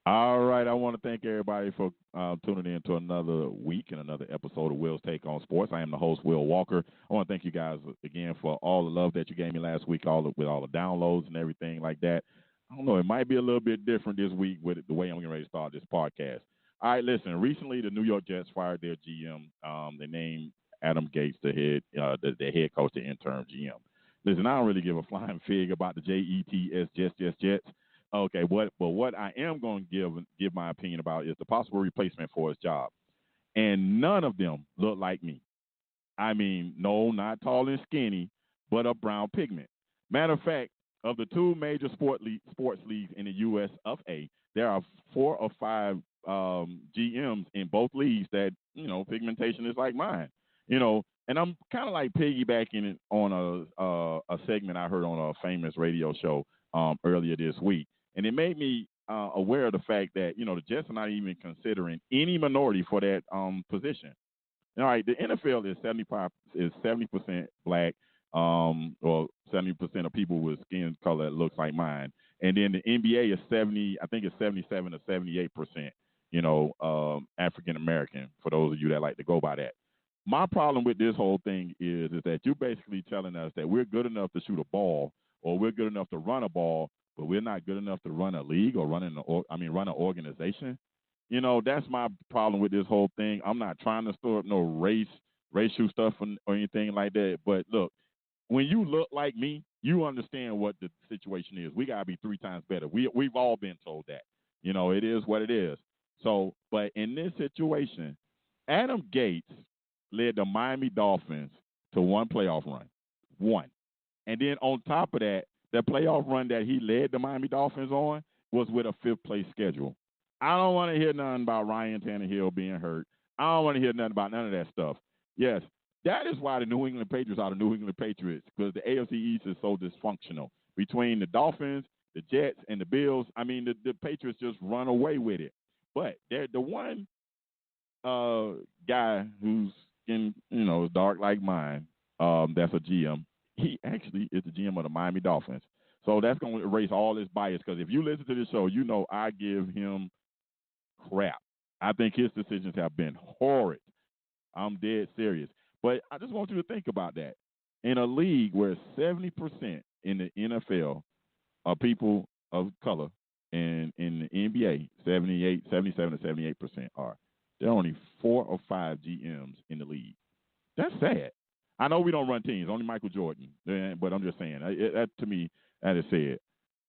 All right, I want to thank everybody for tuning in to another week and another episode of Will's Take on Sports. I am the host, Will Walker. I want to thank you guys again for all the love that you gave me last week, with all the downloads and everything like that. I don't know, it might be a little bit different this week with the way I'm getting ready to start this podcast. All right, listen. Recently, the New York Jets fired their GM. They named Adam Gates the head coach, the interim GM. Listen, I don't really give a flying fig about the Jets. Okay, what I am going to give my opinion about is the possible replacement for his job, and none of them look like me. I mean, no, not tall and skinny, but a brown pigment. Matter of fact, of the two major sports leagues in the U.S. of A, there are 4 or 5 GMs in both leagues that pigmentation is like mine. And I'm kind of like piggybacking it on a segment I heard on a famous radio show earlier this week, and it made me aware of the fact that the Jets are not even considering any minority for that position. All right, the NFL is 70% black, or 70% of people with skin color that looks like mine, and then the NBA is 70. I think it's 77 or 78%. African American. For those of you that like to go by that. My problem with this whole thing is that you're basically telling us that we're good enough to shoot a ball, or we're good enough to run a ball, but we're not good enough to run a league or run an organization. That's my problem with this whole thing. I'm not trying to stir up no racial stuff or anything like that. But look, when you look like me, you understand what the situation is. We gotta be 3 times better. We've all been told that. It is what it is. So, but in this situation, Adam Gates led the Miami Dolphins to one playoff run. One. And then on top of that, the playoff run that he led the Miami Dolphins on was with a fifth place schedule. I don't want to hear nothing about Ryan Tannehill being hurt. I don't want to hear nothing about none of that stuff. Yes, that is why the New England Patriots are the New England Patriots, because the AFC East is so dysfunctional. Between the Dolphins, the Jets, and the Bills, I mean, the Patriots just run away with it. But they're the one guy who's skin, dark like mine, that's a GM. He actually is the GM of the Miami Dolphins. So that's going to erase all his bias, because if you listen to this show, I give him crap. I think his decisions have been horrid. I'm dead serious. But I just want you to think about that. In a league where 70% in the NFL are people of color, and in the NBA, 77 to 78% are. There are only 4 or 5 GMs in the league. That's sad. I know we don't run teams, only Michael Jordan. But I'm just saying, that to me, that is sad.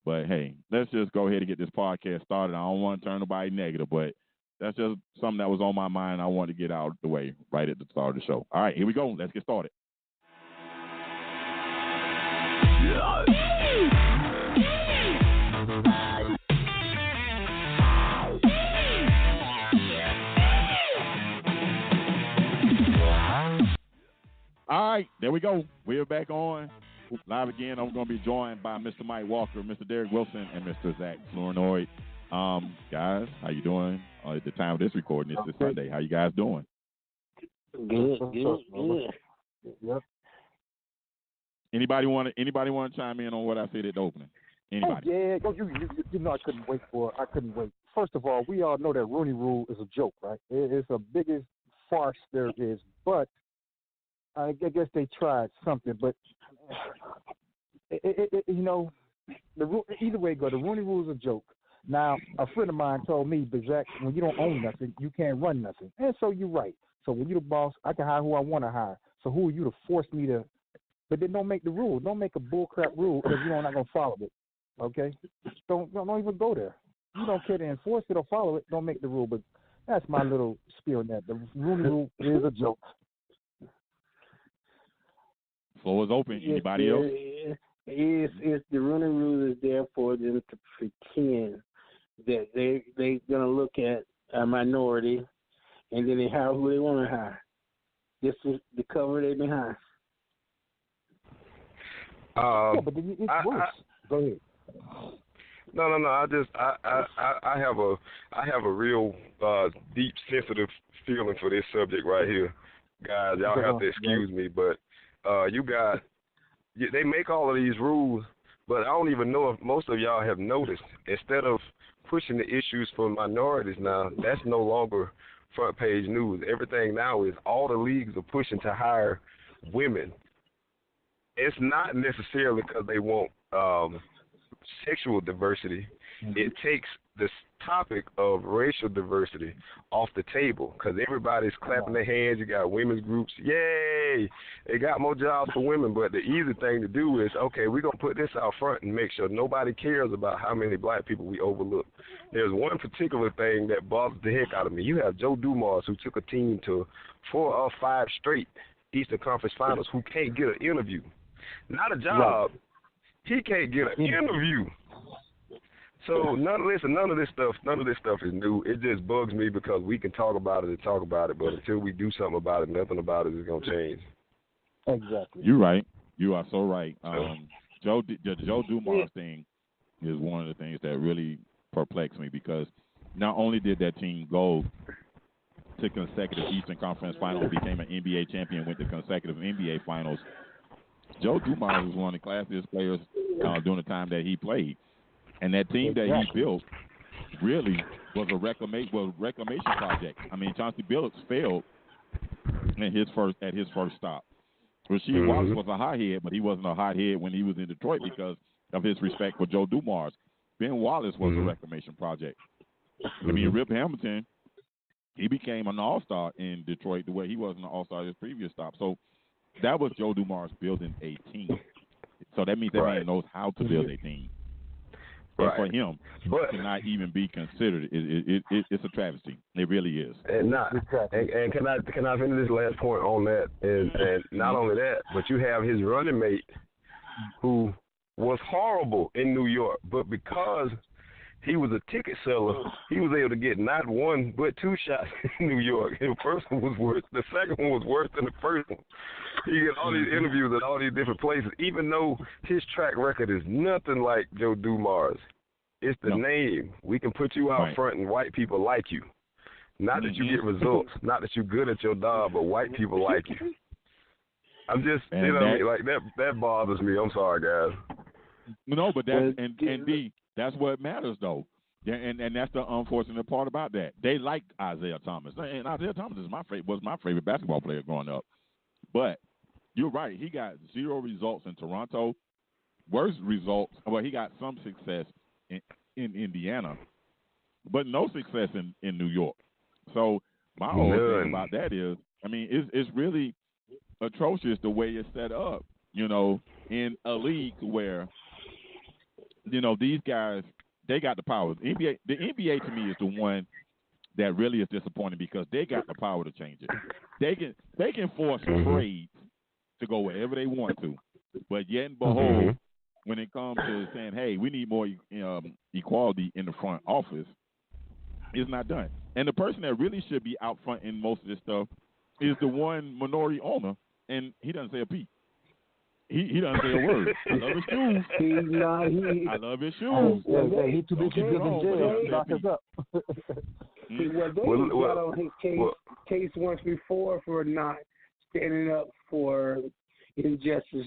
But hey, let's just go ahead and get this podcast started. I don't want to turn nobody negative, but that's just something that was on my mind. I wanted to get out of the way right at the start of the show. All right, here we go. Let's get started. All right, there we go. We're back on live again. I'm going to be joined by Mr. Mike Walker, Mr. Derek Wilson, and Mr. Zach Flournoy. Guys, how you doing? At the time of this recording, it's this Sunday. How you guys doing? Good. Yep. Anybody want to chime in on what I said at the opening? Anybody? Oh, yeah. You know I couldn't wait. First of all, we all know that Rooney Rule is a joke, right? It's the biggest farce there is. But I guess they tried something. But either way it go, the Rooney Rule is a joke. Now, a friend of mine told me, but Zach, when you don't own nothing, you can't run nothing. And so you're right. So when you're the boss, I can hire who I want to hire. So who are you to force me to? But then don't make the rule. Don't make a bullcrap rule if you're not going to follow it. Okay? Don't even go there. You don't care to enforce it or follow it, don't make the rule. But that's my little spiel on that. The Rooney Rule is a joke. Floor is open. Anybody else? It's the Rooney Rule is there for them to pretend that they're gonna look at a minority, and then they hire who they want to hire. This is the cover they behind. But it's worse. Go ahead. No. I have a real deep, sensitive feeling for this subject right here, guys. Y'all have to excuse me, but they make all of these rules, But I don't even know if most of y'all have noticed. Instead of pushing the issues for minorities now, that's no longer front page news. Everything now is all the leagues are pushing to hire women. It's not necessarily because they want sexual diversity. It takes this topic of racial diversity off the table because everybody's clapping their hands. You got women's groups. Yay! They got more jobs for women, but the easy thing to do is, okay, we're going to put this out front and make sure nobody cares about how many black people we overlook. There's one particular thing that bothers the heck out of me. You have Joe Dumars, who took a team to 4 or 5 straight Eastern Conference Finals, who can't get an interview. Not a job. Right. He can't get an interview. So none of this stuff is new. It just bugs me because we can talk about it, but until we do something about it, nothing about it is gonna change. Exactly. You're right. You are so right. The Joe Dumars thing is one of the things that really perplexed me because not only did that team go to consecutive Eastern Conference Finals, became an NBA champion, went to consecutive NBA Finals. Joe Dumars was one of the classiest players during the time that he played. And that team that he built really was a reclamation project. I mean, Chauncey Billups failed at his first stop. Rasheed Wallace was a hothead, but he wasn't a hothead when he was in Detroit because of his respect for Joe Dumars. Ben Wallace was a reclamation project. I mean, Rip Hamilton, he became an all-star in Detroit the way he wasn't an all-star at his previous stop. So that was Joe Dumars building a team. So that means that man knows how to build a team. And for him to not even be considered, it's a travesty. It really is. And can I finish this last point on that? And not only that, but you have his running mate who was horrible in New York, but because he was a ticket seller, he was able to get not one but 2 shots in New York. And the second one was worse than the first one. He get all these interviews at all these different places, even though his track record is nothing like Joe Dumars. It's the name. We can put you out front and white people like you. Not that you get results, not that you're good at your job, but white people like you. I'm just, that bothers me. I'm sorry, guys. No, but that's, and B, that's what matters, though. Yeah, and that's the unfortunate part about that. They liked Isaiah Thomas. And Isaiah Thomas was my favorite basketball player growing up. But you're right. He got 0 results in Toronto. Worst results, well, he got some success in Indiana, but no success in New York. So my whole thing about that is, I mean, it's really atrocious the way it's set up, in a league where, these guys, they got the power. The NBA to me is the one that really is disappointing because they got the power to change it. They can force trades to go wherever they want to, but yet and behold, when it comes to saying, hey, we need more equality in the front office, it's not done. And the person that really should be out front in most of this stuff is the one minority owner, and he doesn't say a peep. He doesn't say a word. I love his shoes. I love his shoes. He too busy building jail. Lock us up. They got on his case once before for not standing up for injustice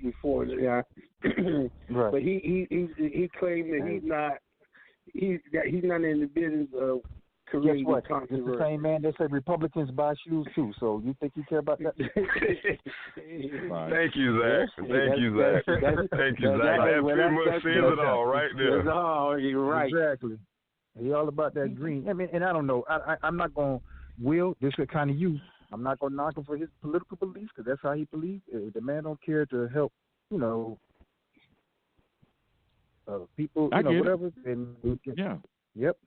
before. Right. But he claimed that he's not in the business of creating controversy. It's the same man that said Republicans buy shoes too. So you think you care about that? Thank you, Zach. Thank you, Zach. That pretty much says it all right there. That's all. You're right. Exactly. He all about that green. I mean, and I don't know. I'm not going to this is kind of you. I'm not going to knock him for his political beliefs because that's how he believes. If the man don't care to help, people, whatever. And yep.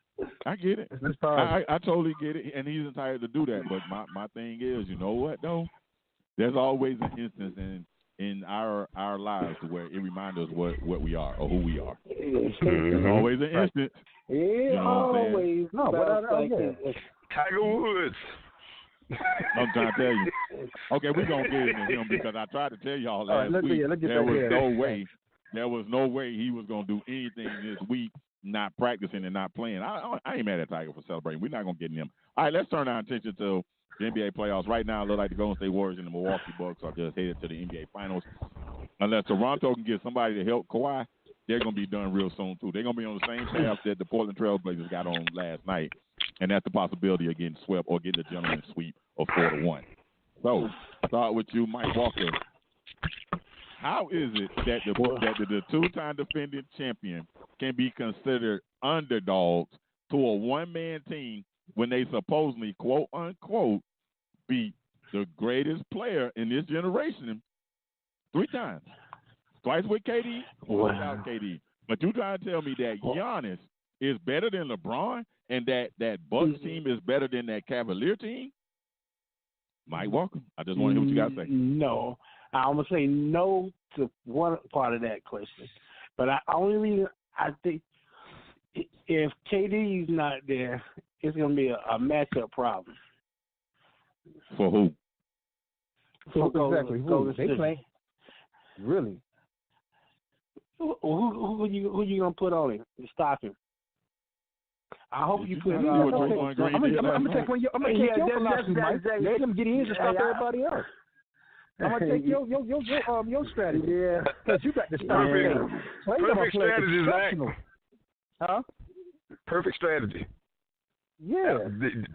I get it. I totally get it, and he's entitled to do that. But my thing is, you know what, though? There's always an instance in our lives where it reminds us what we are or who we are. There's always an instance. Yeah, always. No, but Tiger Woods. I'm trying to tell you. Okay, we're going to get into him because I tried to tell y'all last week there was no way he was going to do anything this week not practicing and not playing. I ain't mad at Tiger for celebrating. We're not going to get in him. All right, let's turn our attention to the NBA playoffs. Right now, it looks like the Golden State Warriors and the Milwaukee Bucks are just headed to the NBA Finals. Unless Toronto can get somebody to help Kawhi, they're going to be done real soon, too. They're going to be on the same path that the Portland Trail Blazers got on last night, and that's the possibility of getting swept or getting a gentleman's sweep of 4-1. So, start with you, Mike Walker. How is it that the two-time defending champion can be considered underdogs to a one-man team when they supposedly, quote-unquote, beat the greatest player in this generation 3 times? Twice with KD, once without KD. But you trying to tell me that Giannis is better than LeBron and that Bucks team is better than that Cavalier team? Mike Walker, I just want to hear what you got to say. No. I'm going to say no to one part of that question. But only reason I think if KD is not there, it's going to be a matchup problem. For who? Exactly. Who they play? Really? Who you gonna put on him to stop him? I hope you put. I'm gonna take your philosophy, Mike. Let him get his and stop everybody else. I'm gonna take your strategy. Yeah, because you got to stop it. Perfect strategy, Zach. Huh? Perfect strategy. Yeah.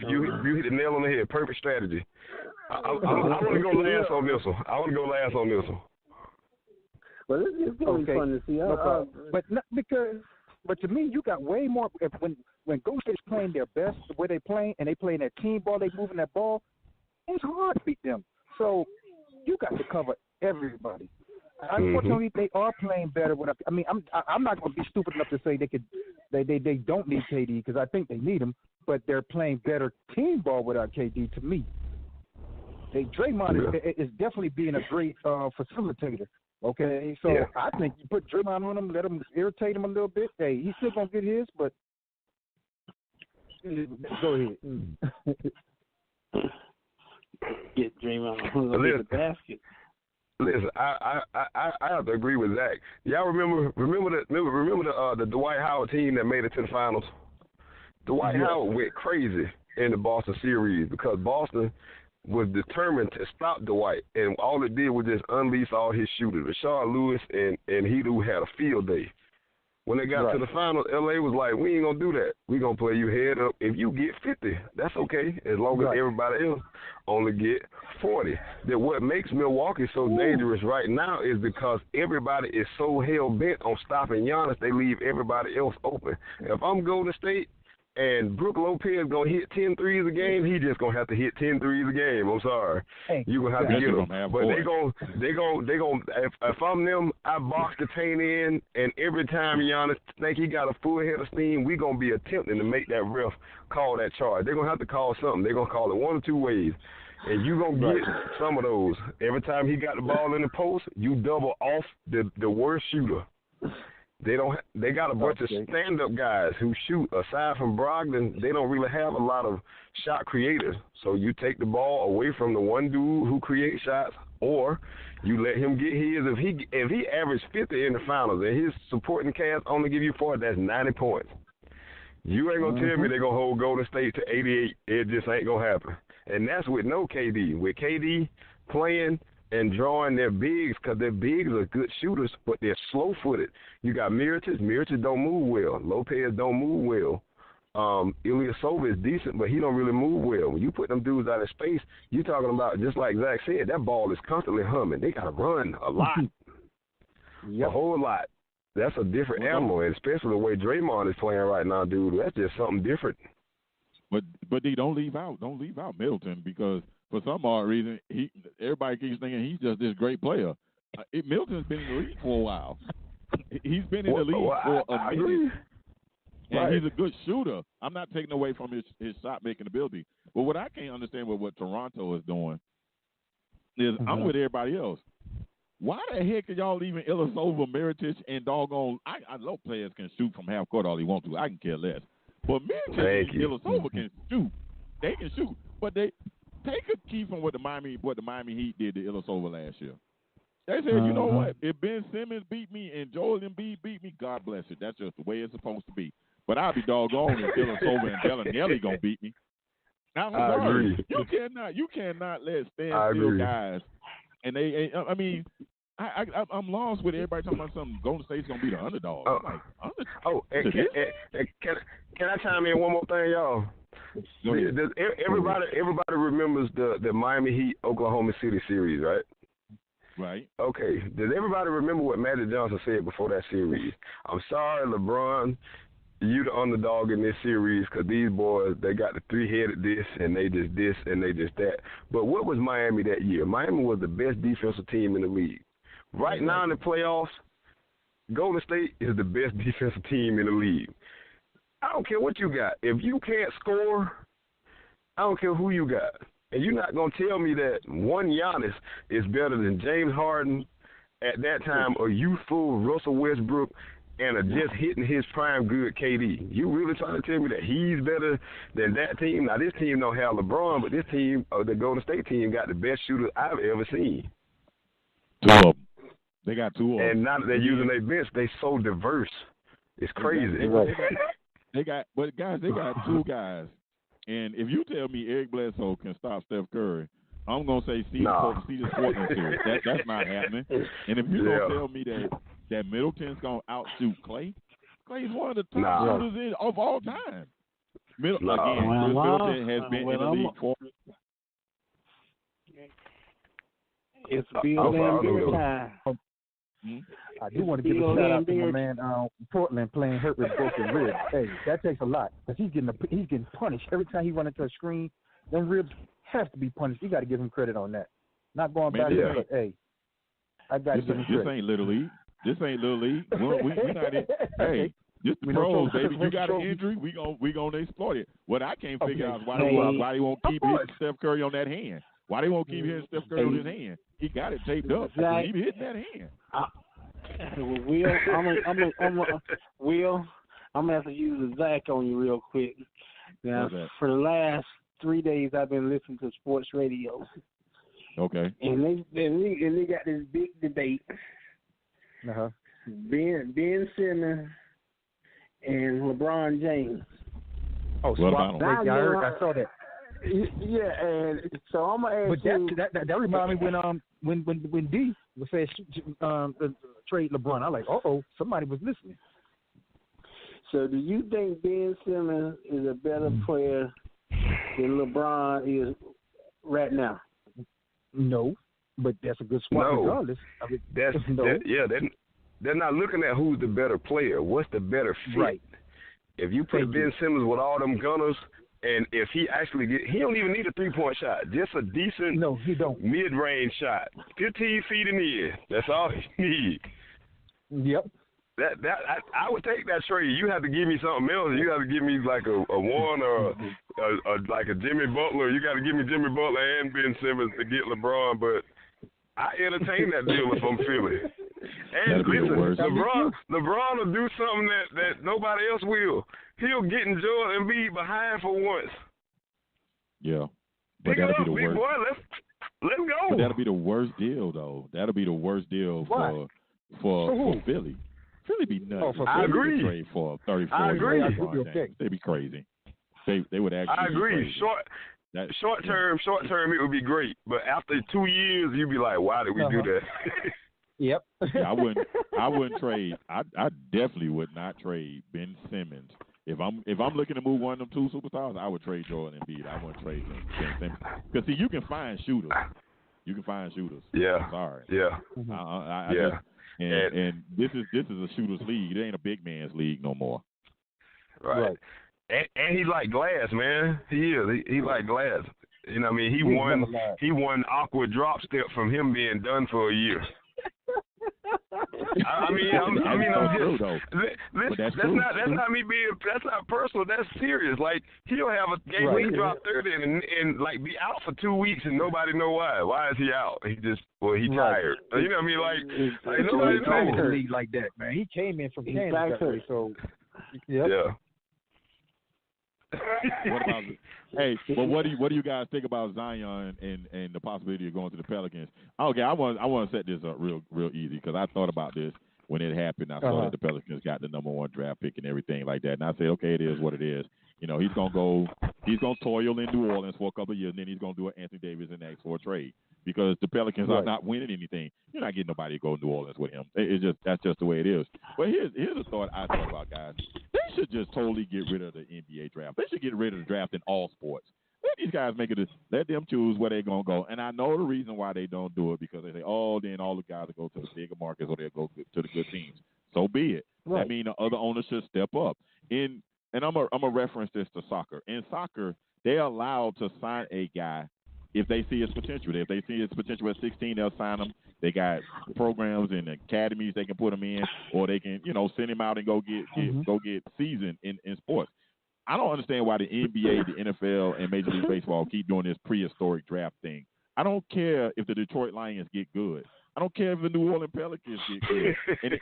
You hit the nail on the head. Perfect strategy. I want to go last on this one. But it's going to be fun to see. But to me, you got way more. When Ghost is playing their best, the way they playing, and they playing that team ball, they moving that ball, it's hard to beat them. So you got to cover everybody. Unfortunately, they are playing better. I'm not going to be stupid enough to say they don't need KD because I think they need him, but they're playing better team ball without KD. To me, Draymond is definitely being a great facilitator. Okay, so I think you put Draymond on him, let him irritate him a little bit. Hey, he's still gonna get his, but go ahead. Get Draymond on the basket. Listen, I have to agree with Zach. Y'all remember the Dwight Howard team that made it to the finals? Dwight Howard went crazy in the Boston series because Boston was determined to stop Dwight, and all it did was just unleash all his shooters. Rashard Lewis and Hedo had a field day. When they got to the finals, L.A. was like, we ain't going to do that. We going to play you head up. If you get 50, that's okay, as long as everybody else only get 40. That what makes Milwaukee so dangerous right now is because everybody is so hell-bent on stopping Giannis, they leave everybody else open. If I'm Golden State, and Brook Lopez gonna hit 10 threes a game, he just gonna have to hit 10 threes a game. I'm sorry, you gonna have to get him. But they gonna. If I'm them, I box the paint in, and every time Giannis think he got a full head of steam, we gonna be attempting to make that ref call that charge. They're gonna have to call something. They're gonna call it one or two ways, and you gonna get some of those. Every time he got the ball in the post, you double off the worst shooter. They got a bunch of stand-up guys who shoot. Aside from Brogdon, they don't really have a lot of shot creators. So you take the ball away from the one dude who creates shots, or you let him get his. If he averaged 50 in the finals and his supporting cast only give you 40, that's 90 points. You ain't gonna tell me they're gonna hold Golden State to 88. It just ain't gonna happen. And that's with no KD. With KD playing and drawing their bigs, because their bigs are good shooters, but they're slow-footed. You got Mirotic. Mirotic don't move well. Lopez don't move well. Ilyasova is decent, but he don't really move well. When you put them dudes out of space, you're talking about, just like Zach said, that ball is constantly humming. They got to run a lot, a whole lot. That's a different animal, and especially the way Draymond is playing right now, dude. That's just something different. But they don't leave out Middleton, because for some odd reason, everybody keeps thinking he's just this great player. Middleton's been in the league for a while. He's been in the league for a minute. And he's a good shooter. I'm not taking away from his shot-making ability. But what I can't understand with what Toronto is doing is I'm with everybody else. Why the heck are y'all leaving Ilyasova, Mirotic, and doggone – I know players can shoot from half court all they want to. I can care less. But Mirotic and Ilyasova can shoot. They can shoot. But they – take a key from what the Miami Heat did to Ilyasova last year. They said, you know what? If Ben Simmons beat me and Joel Embiid beat me, God bless it. That's just the way it's supposed to be. But I'll be doggone if Ilyasova and Bellinelli gonna beat me. I'm I sorry. agree. You cannot let I standstill agree. guys. And I'm lost with everybody talking about something. Golden State's gonna be the underdog. Oh, I'm like, and can I chime in one more thing, y'all? Go ahead. Everybody remembers the Miami Heat Oklahoma City series, right? Right. Okay. Does everybody remember what Magic Johnson said before that series? I'm sorry, LeBron, you the underdog in this series because these boys, they got the three-headed this and they just this and they just that. But what was Miami that year? Miami was the best defensive team in the league. Right now in the playoffs, Golden State is the best defensive team in the league. I don't care what you got. If you can't score, I don't care who you got. And you're not going to tell me that one Giannis is better than James Harden at that time, a youthful Russell Westbrook, and a just hitting his prime good KD. You really trying to tell me that he's better than that team? Now, this team don't have LeBron, but this team, the Golden State team, got the best shooters I've ever seen. Two of them. They got two of them. And now that they're using their bench, they so diverse. It's crazy. They got two guys. And if you tell me Eric Bledsoe can stop Steph Curry, I'm going to say see the Portland series. That's not happening. And if you don't tell me that Middleton's going to outshoot Clay, Clay's one of the top shooters of all time. Middleton has been in the league for. It's Bill Laimbeer time. I do want to give a shout out to my man Portland playing hurt with broken ribs. Hey, that takes a lot because he's getting punished every time he run into a screen. Them ribs have to be punished. You got to give him credit on that. Not going back to but hey, I got to give him credit. This ain't little league. We not in. Hey, this the pros, baby. You got an injury, we gonna exploit it. What I can't figure out is why they won't keep hitting Steph Curry on that hand. Why they won't keep hitting Steph Curry on his hand? He got it taped up. He hitting that hand. Will, I'm gonna have to use a Zach on you real quick. Now, for the last 3 days, I've been listening to sports radio. Okay. And they got this big debate. Ben Simmons and LeBron James. Oh, swap. I saw that. Yeah, and so I'm gonna ask you. That reminds me when D was saying trade LeBron. I like, somebody was listening. So, do you think Ben Simmons is a better player than LeBron is right now? No, but that's a good swap regardless. I mean, they're not looking at who's the better player. What's the better fit? Right. If you put Ben Simmons with all them gunners. And if he actually he don't even need a 3-point shot, just a decent mid-range shot, 15 feet in the air. That's all he needs. Yep. I would take that trade. You have to give me something else. You have to give me like a one or like a Jimmy Butler. You got to give me Jimmy Butler and Ben Simmons to get LeBron. But I entertain that deal if I'm Philly. And listen, LeBron will do something that nobody else will. He'll get in Joel Embiid behind for once. Yeah. But that'll be the worst. Boy, let's go. But that'll be the worst deal, though. That'll be the worst deal for Philly. Philly be nuts. I agree. Trade for 34. I agree. They'd be crazy. They would actually. I agree. Short term, it would be great. But after 2 years, you'd be like, why did we do that? Yep. I wouldn't trade. I definitely would not trade Ben Simmons. If I'm looking to move one of them two superstars, I would trade Joel Embiid. I wouldn't trade Ben Simmons because you can find shooters. Yeah. I'm sorry. Yeah. And this is a shooters league. It ain't a big man's league no more. Right. And he like glass, man. He is. He like glass. You know what I mean? He won awkward drop step from him being done for a year. That's not me being. That's not personal. That's serious. Like he'll have a game where he drop 30 and like be out for 2 weeks and nobody know why. Why is he out? He tired. You know what I mean? Like nobody knows. League like that, man. He came in from Kansas, so yeah. What do you guys think about Zion and the possibility of going to the Pelicans? Okay, I want to set this up real easy because I thought about this when it happened. I saw that the Pelicans got the #1 draft pick and everything like that, and I said, okay, it is what it is. You know, he's gonna toil in New Orleans for a couple of years, and then he's gonna do an Anthony Davis and ask for a trade because the Pelicans are not winning anything. You're not getting nobody to go to New Orleans with him. That's just the way it is. But here's a thought I thought about, guys. They should just totally get rid of the NBA draft. They should get rid of the draft in all sports. Let these guys make it. Let them choose where they're gonna go. And I know the reason why they don't do it because they say, oh, then all the guys will go to the bigger markets or they'll go to the good teams. So be it. Right. That means the other owners should step up. And I'm gonna reference this to soccer. In soccer, they're allowed to sign a guy if they see his potential. If they see his potential at 16, they'll sign him. They got programs and academies they can put him in, or they can, send him out and go get seasoned in sports. I don't understand why the NBA, the NFL, and Major League Baseball keep doing this prehistoric draft thing. I don't care if the Detroit Lions get good. I don't care if the New Orleans Pelicans get good. And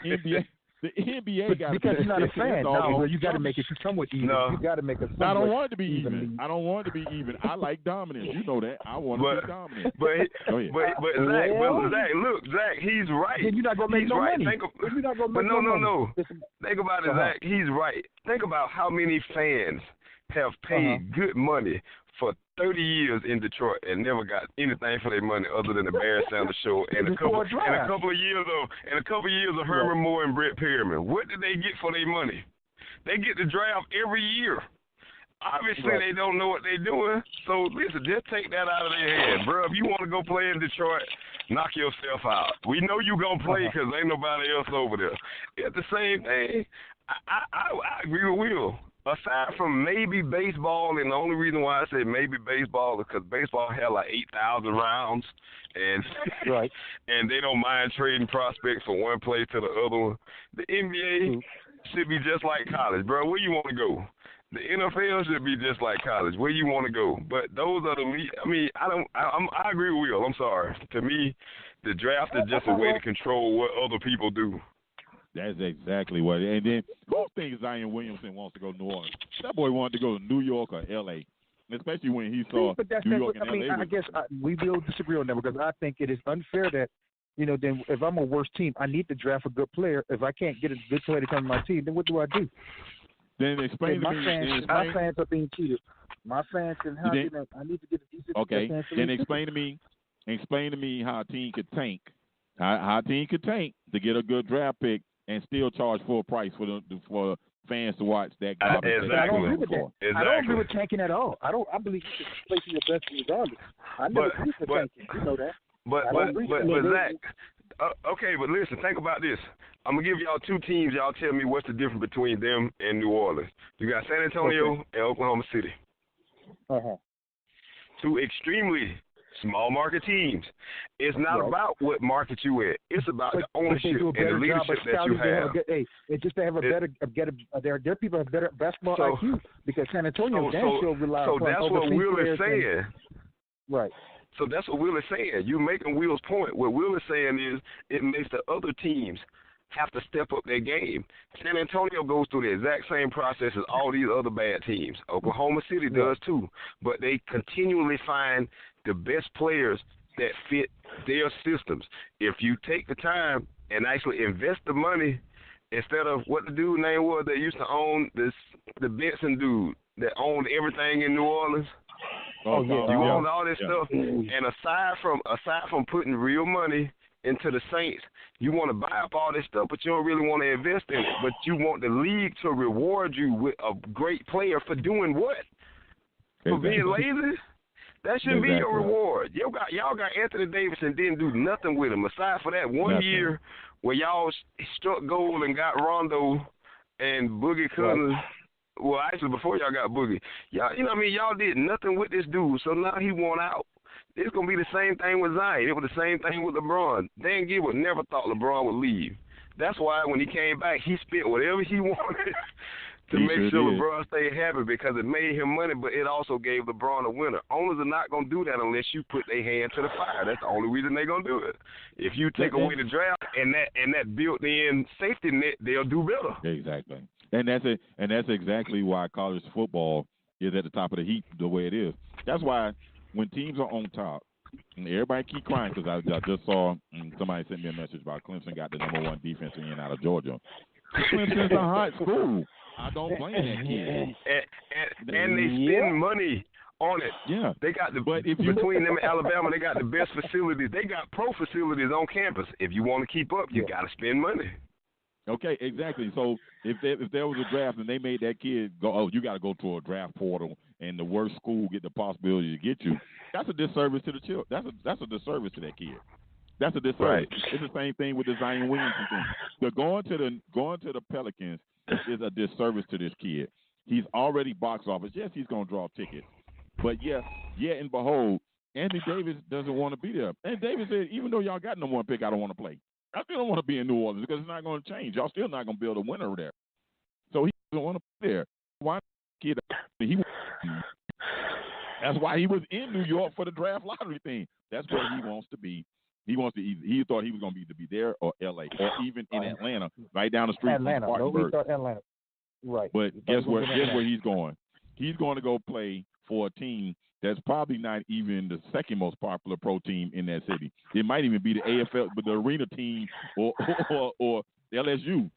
the NBA got because you're not a fan. No, you got to make it somewhat even. No. You got to make it. I don't want it to be even. I don't want it to be even. I like dominance. You know that. I want to be dominant. But Zach, look, Zach, he's right. Then you're not gonna make no money. You're not gonna make no. Think about it, Zach. He's right. Think about how many fans have paid good money for 30 years in Detroit and never got anything for their money other than the Barry Sanders show and a couple of years of Herman Moore and Brett Perriman. What did they get for their money? They get the draft every year. Obviously, they don't know what they're doing. So, listen, just take that out of their head. Bro, if you want to go play in Detroit, knock yourself out. We know you're going to play because ain't nobody else over there. It's the same thing. I agree with Will. Aside from maybe baseball, and the only reason why I say maybe baseball is because baseball had like 8,000 rounds, and and they don't mind trading prospects from one place to the other one. The NBA should be just like college, bro. Where you want to go? The NFL should be just like college. Where you want to go? But those are the I mean, I agree with Will. I'm sorry. To me, the draft is just a way to control what other people do. That's exactly what. And then who thinks Zion Williamson wants to go to New Orleans? That boy wanted to go to New York or L.A., especially when he saw New York and L.A. I guess we will disagree on that because I think it is unfair that, then if I'm a worse team, I need to draft a good player. If I can't get a good player to come to my team, then what do I do? Then explain to me. My fans are being cheated. My fans can help me. I need to get a decent. Okay. Then explain to me how a team could tank. How a team could tank to get a good draft pick and still charge full price for fans to watch that garbage. Exactly. I don't agree with that. Exactly. I don't agree with tanking at all. I believe you should play for your best regardless. I never agree with tanking. You know that. But Zach, okay, but listen, think about this. I'm gonna give y'all two teams. Y'all tell me what's the difference between them and New Orleans. You got San Antonio and Oklahoma City. Two extremely small market teams. It's not about what market you in. It's about the ownership and the leadership that you have. It's just they have their people have better basketball IQ because San Antonio still relies on. So that's what Will is saying. Right. So that's what Will is saying. You're making Will's point. What Will is saying is it makes the other teams have to step up their game. San Antonio goes through the exact same process as all these other bad teams. Oklahoma City does too. But they continually find the best players that fit their systems. If you take the time and actually invest the money instead of what the dude name was that used to own the Benson dude that owned everything in New Orleans. You own all this stuff, and aside from putting real money into the Saints, you want to buy up all this stuff, but you don't really want to invest in it. But you want the league to reward you with a great player for doing what? For being lazy? That shouldn't be your reward. Y'all got Anthony Davis and didn't do nothing with him aside for that one year where y'all struck gold and got Rondo and Boogie Cousins. Well, actually, before y'all got Boogie, y'all did nothing with this dude, so now he won out. It's going to be the same thing with Zion. It was the same thing with LeBron. Dan Gilbert never thought LeBron would leave. That's why when he came back, he spent whatever he wanted to make sure LeBron stayed happy because it made him money, but it also gave LeBron a winner. Owners are not going to do that unless you put their hand to the fire. That's the only reason they're going to do it. If you take away the draft and that built-in safety net, they'll do better. Exactly. And that's exactly why college football is at the top of the heap the way it is. That's why when teams are on top, and everybody keep crying because I just saw somebody sent me a message about Clemson got the #1 defense in out of Georgia. Clemson's a hot school. I don't blame that kid. And they spend money on it. Yeah. They got between them and Alabama, they got the best facilities. They got pro facilities on campus. If you want to keep up, you got to spend money. Okay, exactly. So if there was a draft and they made that kid go, oh, you got to go to a draft portal, and the worst school get the possibility to get you, that's a disservice to the child. That's a disservice to that kid. That's a disservice. Right. It's the same thing with the Zion Williamson thing. The going to the Pelicans is a disservice to this kid. He's already box office. Yes, he's going to draw tickets, but and behold, Anthony Davis doesn't want to be there. And Davis said, even though y'all got no one pick, I don't want to play. I still don't want to be in New Orleans because it's not going to change. Y'all still not going to build a winner there. So he doesn't want to be there. Why kid? That's why he was in New York for the draft lottery thing. That's where he wants to be. He wants to. He thought he was going to either be there or L.A. or even in Atlanta, right down the street Atlanta. from Spartanburg. No, he thought Atlanta. Right. But guess what? Guess where he's going? He's going to go play for a team that's probably not even the second most popular pro team in that city. It might even be the AFL, but the arena team or LSU.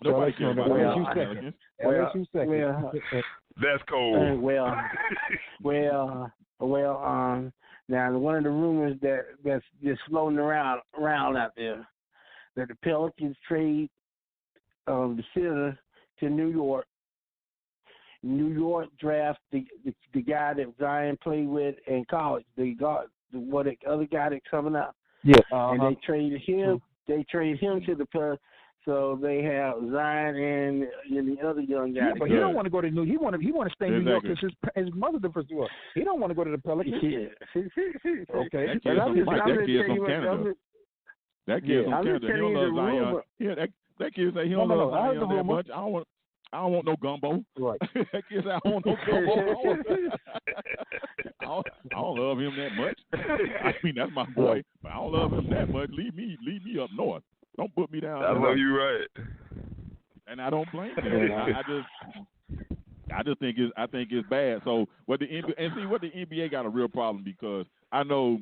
Nobody cares about LSU second. LSU second. That's cold. Now one of the rumors that's just floating around out there that the Pelicans trade the center to New York. New York draft the guy that Zion played with in college. They got the other guy that's coming up. Yeah. And they traded him. They trade him to the Pelicans. So they have Zion and the other young guy. Yeah, but he don't want to go to New. He want to stay in New York because his mother differs to her. He don't want to go to the Pelicans. Yeah. Okay. That kid's from Canada. That kid's from Canada. He don't love Zion. Yeah, that kid say he don't love Zion that much. I don't want no gumbo. Right. That kid say I don't want no gumbo. I don't love him that much. I mean, that's my boy, but I don't love him that much. Leave me up north. Don't put me down. I know you right. And I don't blame him. I just think it's bad. So what the NBA got a real problem because I know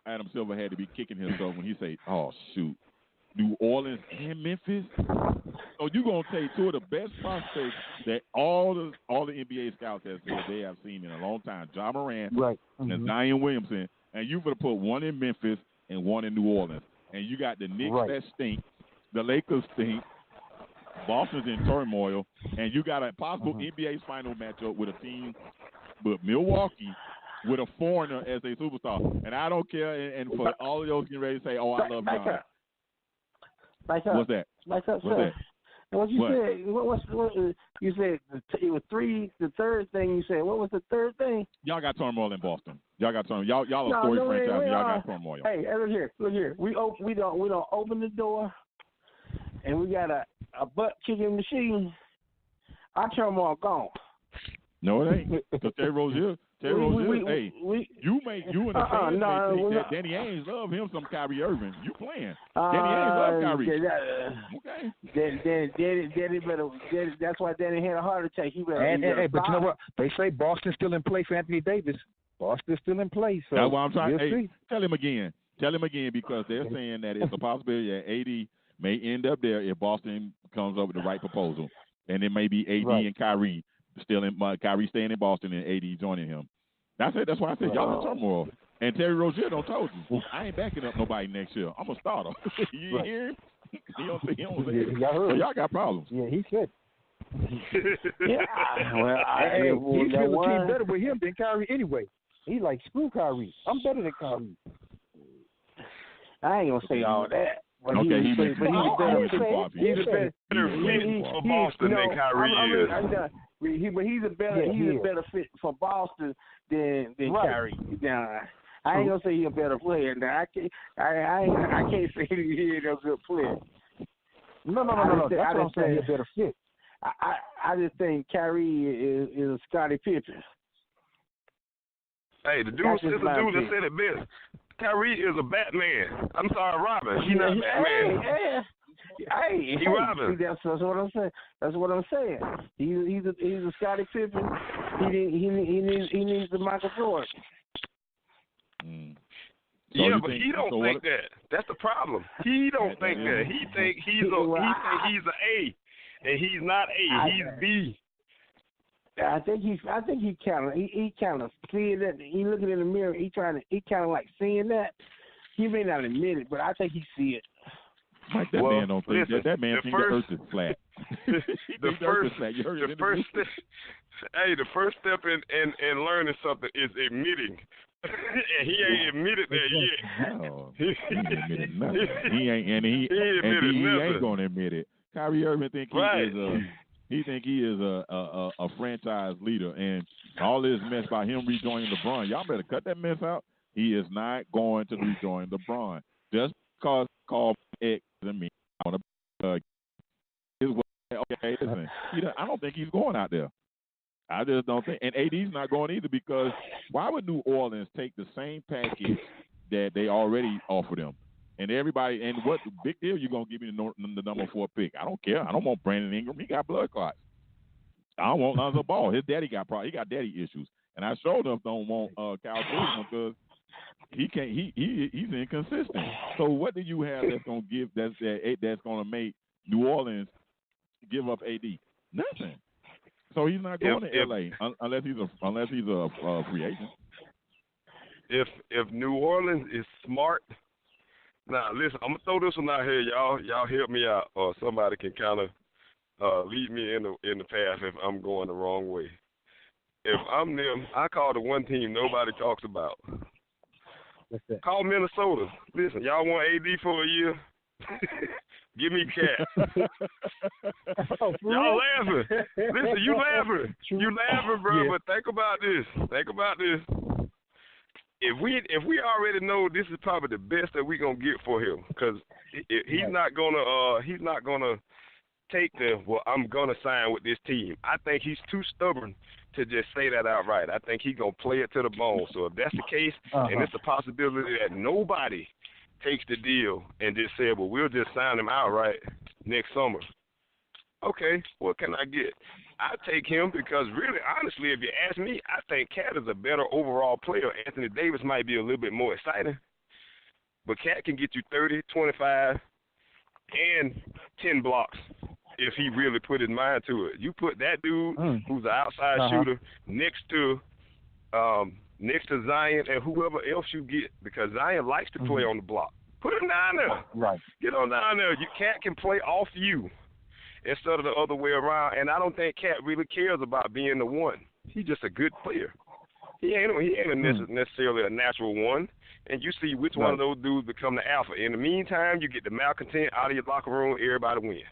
Adam Silver had to be kicking himself when he say, "Oh shoot, New Orleans and Memphis." So you gonna take two of the best prospects that all the NBA scouts have said they have seen in a long time, Ja Morant and Zion Williamson, and you gonna put one in Memphis and one in New Orleans. And you got the Knicks that stink, the Lakers stink, Boston's in turmoil, and you got a possible NBA final matchup with a team, but Milwaukee, with a foreigner as a superstar. And I don't care, and for all of those getting ready to say, oh, I love John. What's that? What's that? What you said? What you said? It was three. The third thing you said. What was the third thing? Y'all got turmoil in Boston. Y'all got turmoil. Y'all a story franchise. Y'all got turmoil. Hey, look here. We don't open the door, and we got a butt kicking machine. Our turmoil gone. No, it ain't. Because Terry Rozier. You and the fans think that Danny Ainge love him some Kyrie Irving. You playing? Danny Ainge love Kyrie. Okay. Danny better. That's why Danny had a heart attack. He better. But you know what? They say Boston's still in play for Anthony Davis. Boston's still in play. So that's why I'm trying. Hey, tell him again because they're saying that it's a possibility that AD may end up there if Boston comes up with the right proposal, and it may be AD and Kyrie. Still in Kyrie staying in Boston and AD joining him. That's it. That's why I said y'all in turmoil. And Terry Rozier don't told you. I ain't backing up nobody next year. I'm a starter. You hear him? He don't say it. So y'all got problems. Yeah, he said. Well, he feels the team better with him than Kyrie anyway. He's like, screw Kyrie. I'm better than Kyrie. I ain't gonna say all that. But okay, he's a better fit for Boston than Kyrie is. But he's a better fit for Boston than Kyrie. Now, I ain't gonna say he's a better player. Now I can't say he ain't a good player. No. That's what I'm saying. He's a better fit. I just think Kyrie is a Scottie Pippen. Hey, the dude that said it best. Kyrie is a Batman. I'm sorry, Robin. He's not Batman. Hey, Robin. That's what I'm saying. That's what I'm saying. He's a Scottie Pippen. He needs the Michael Jordan. So but he don't think that. That's the problem. He don't think that. He think he's an A. and he's not A, he's B. I think he kind of seeing that. He looking in the mirror. He kind of like seeing that. He may not admit it, but I think he see it. Mike, that man don't think that man think the earth is flat. The first step in learning something is admitting. And he ain't admitted that yet. No, he ain't admitted nothing. He ain't gonna admit it. Kyrie Irving think he is a franchise leader, and all this mess about him rejoining LeBron. Y'all better cut that mess out. He is not going to rejoin LeBron just because called X doesn't mean I want to. Okay, listen. I don't think he's going out there. I just don't think, and AD's not going either, because why would New Orleans take the same package that they already offered him? And everybody, and what big deal you gonna give me the number 4 pick? I don't care. I don't want Brandon Ingram. He got blood clots. I don't want Lonzo Ball. His daddy got problems. He got daddy issues, and I sure enough don't want Kyle Kuzma because he can't. He's inconsistent. So what do you have that's gonna give that's gonna make New Orleans give up AD? Nothing. So he's not going to LA unless he's a free agent. If New Orleans is smart, now listen, I'm gonna throw this one out here, y'all. Y'all help me out, or somebody can kind of lead me in the path if I'm going the wrong way. If I'm them, I call the one team nobody talks about. Call Minnesota. Listen, y'all want AD for a year? Give me Cat. Y'all laughing. Listen, you laughing. You laughing, bro, but think about this. If we already know this is probably the best that we're gonna get for him, because he's not gonna take I'm gonna sign with this team. I think he's too stubborn to just say that outright. I think he's gonna play it to the bone. So if that's the case, and it's a possibility that nobody takes the deal and just said, well, we'll just sign him outright next summer. Okay, what can I get? I take him because really, honestly, if you ask me, I think Cat is a better overall player. Anthony Davis might be a little bit more exciting, but Cat can get you 30, 25, and 10 blocks if he really put his mind to it. You put that dude who's an outside shooter next to Zion and whoever else you get, because Zion likes to play on the block. Put him down there. Right. Get on down there. Cat can play off you instead of the other way around. And I don't think Cat really cares about being the one. He's just a good player. He ain't necessarily a natural one. And you see which one of those dudes become the alpha. In the meantime, you get the malcontent out of your locker room. Everybody win.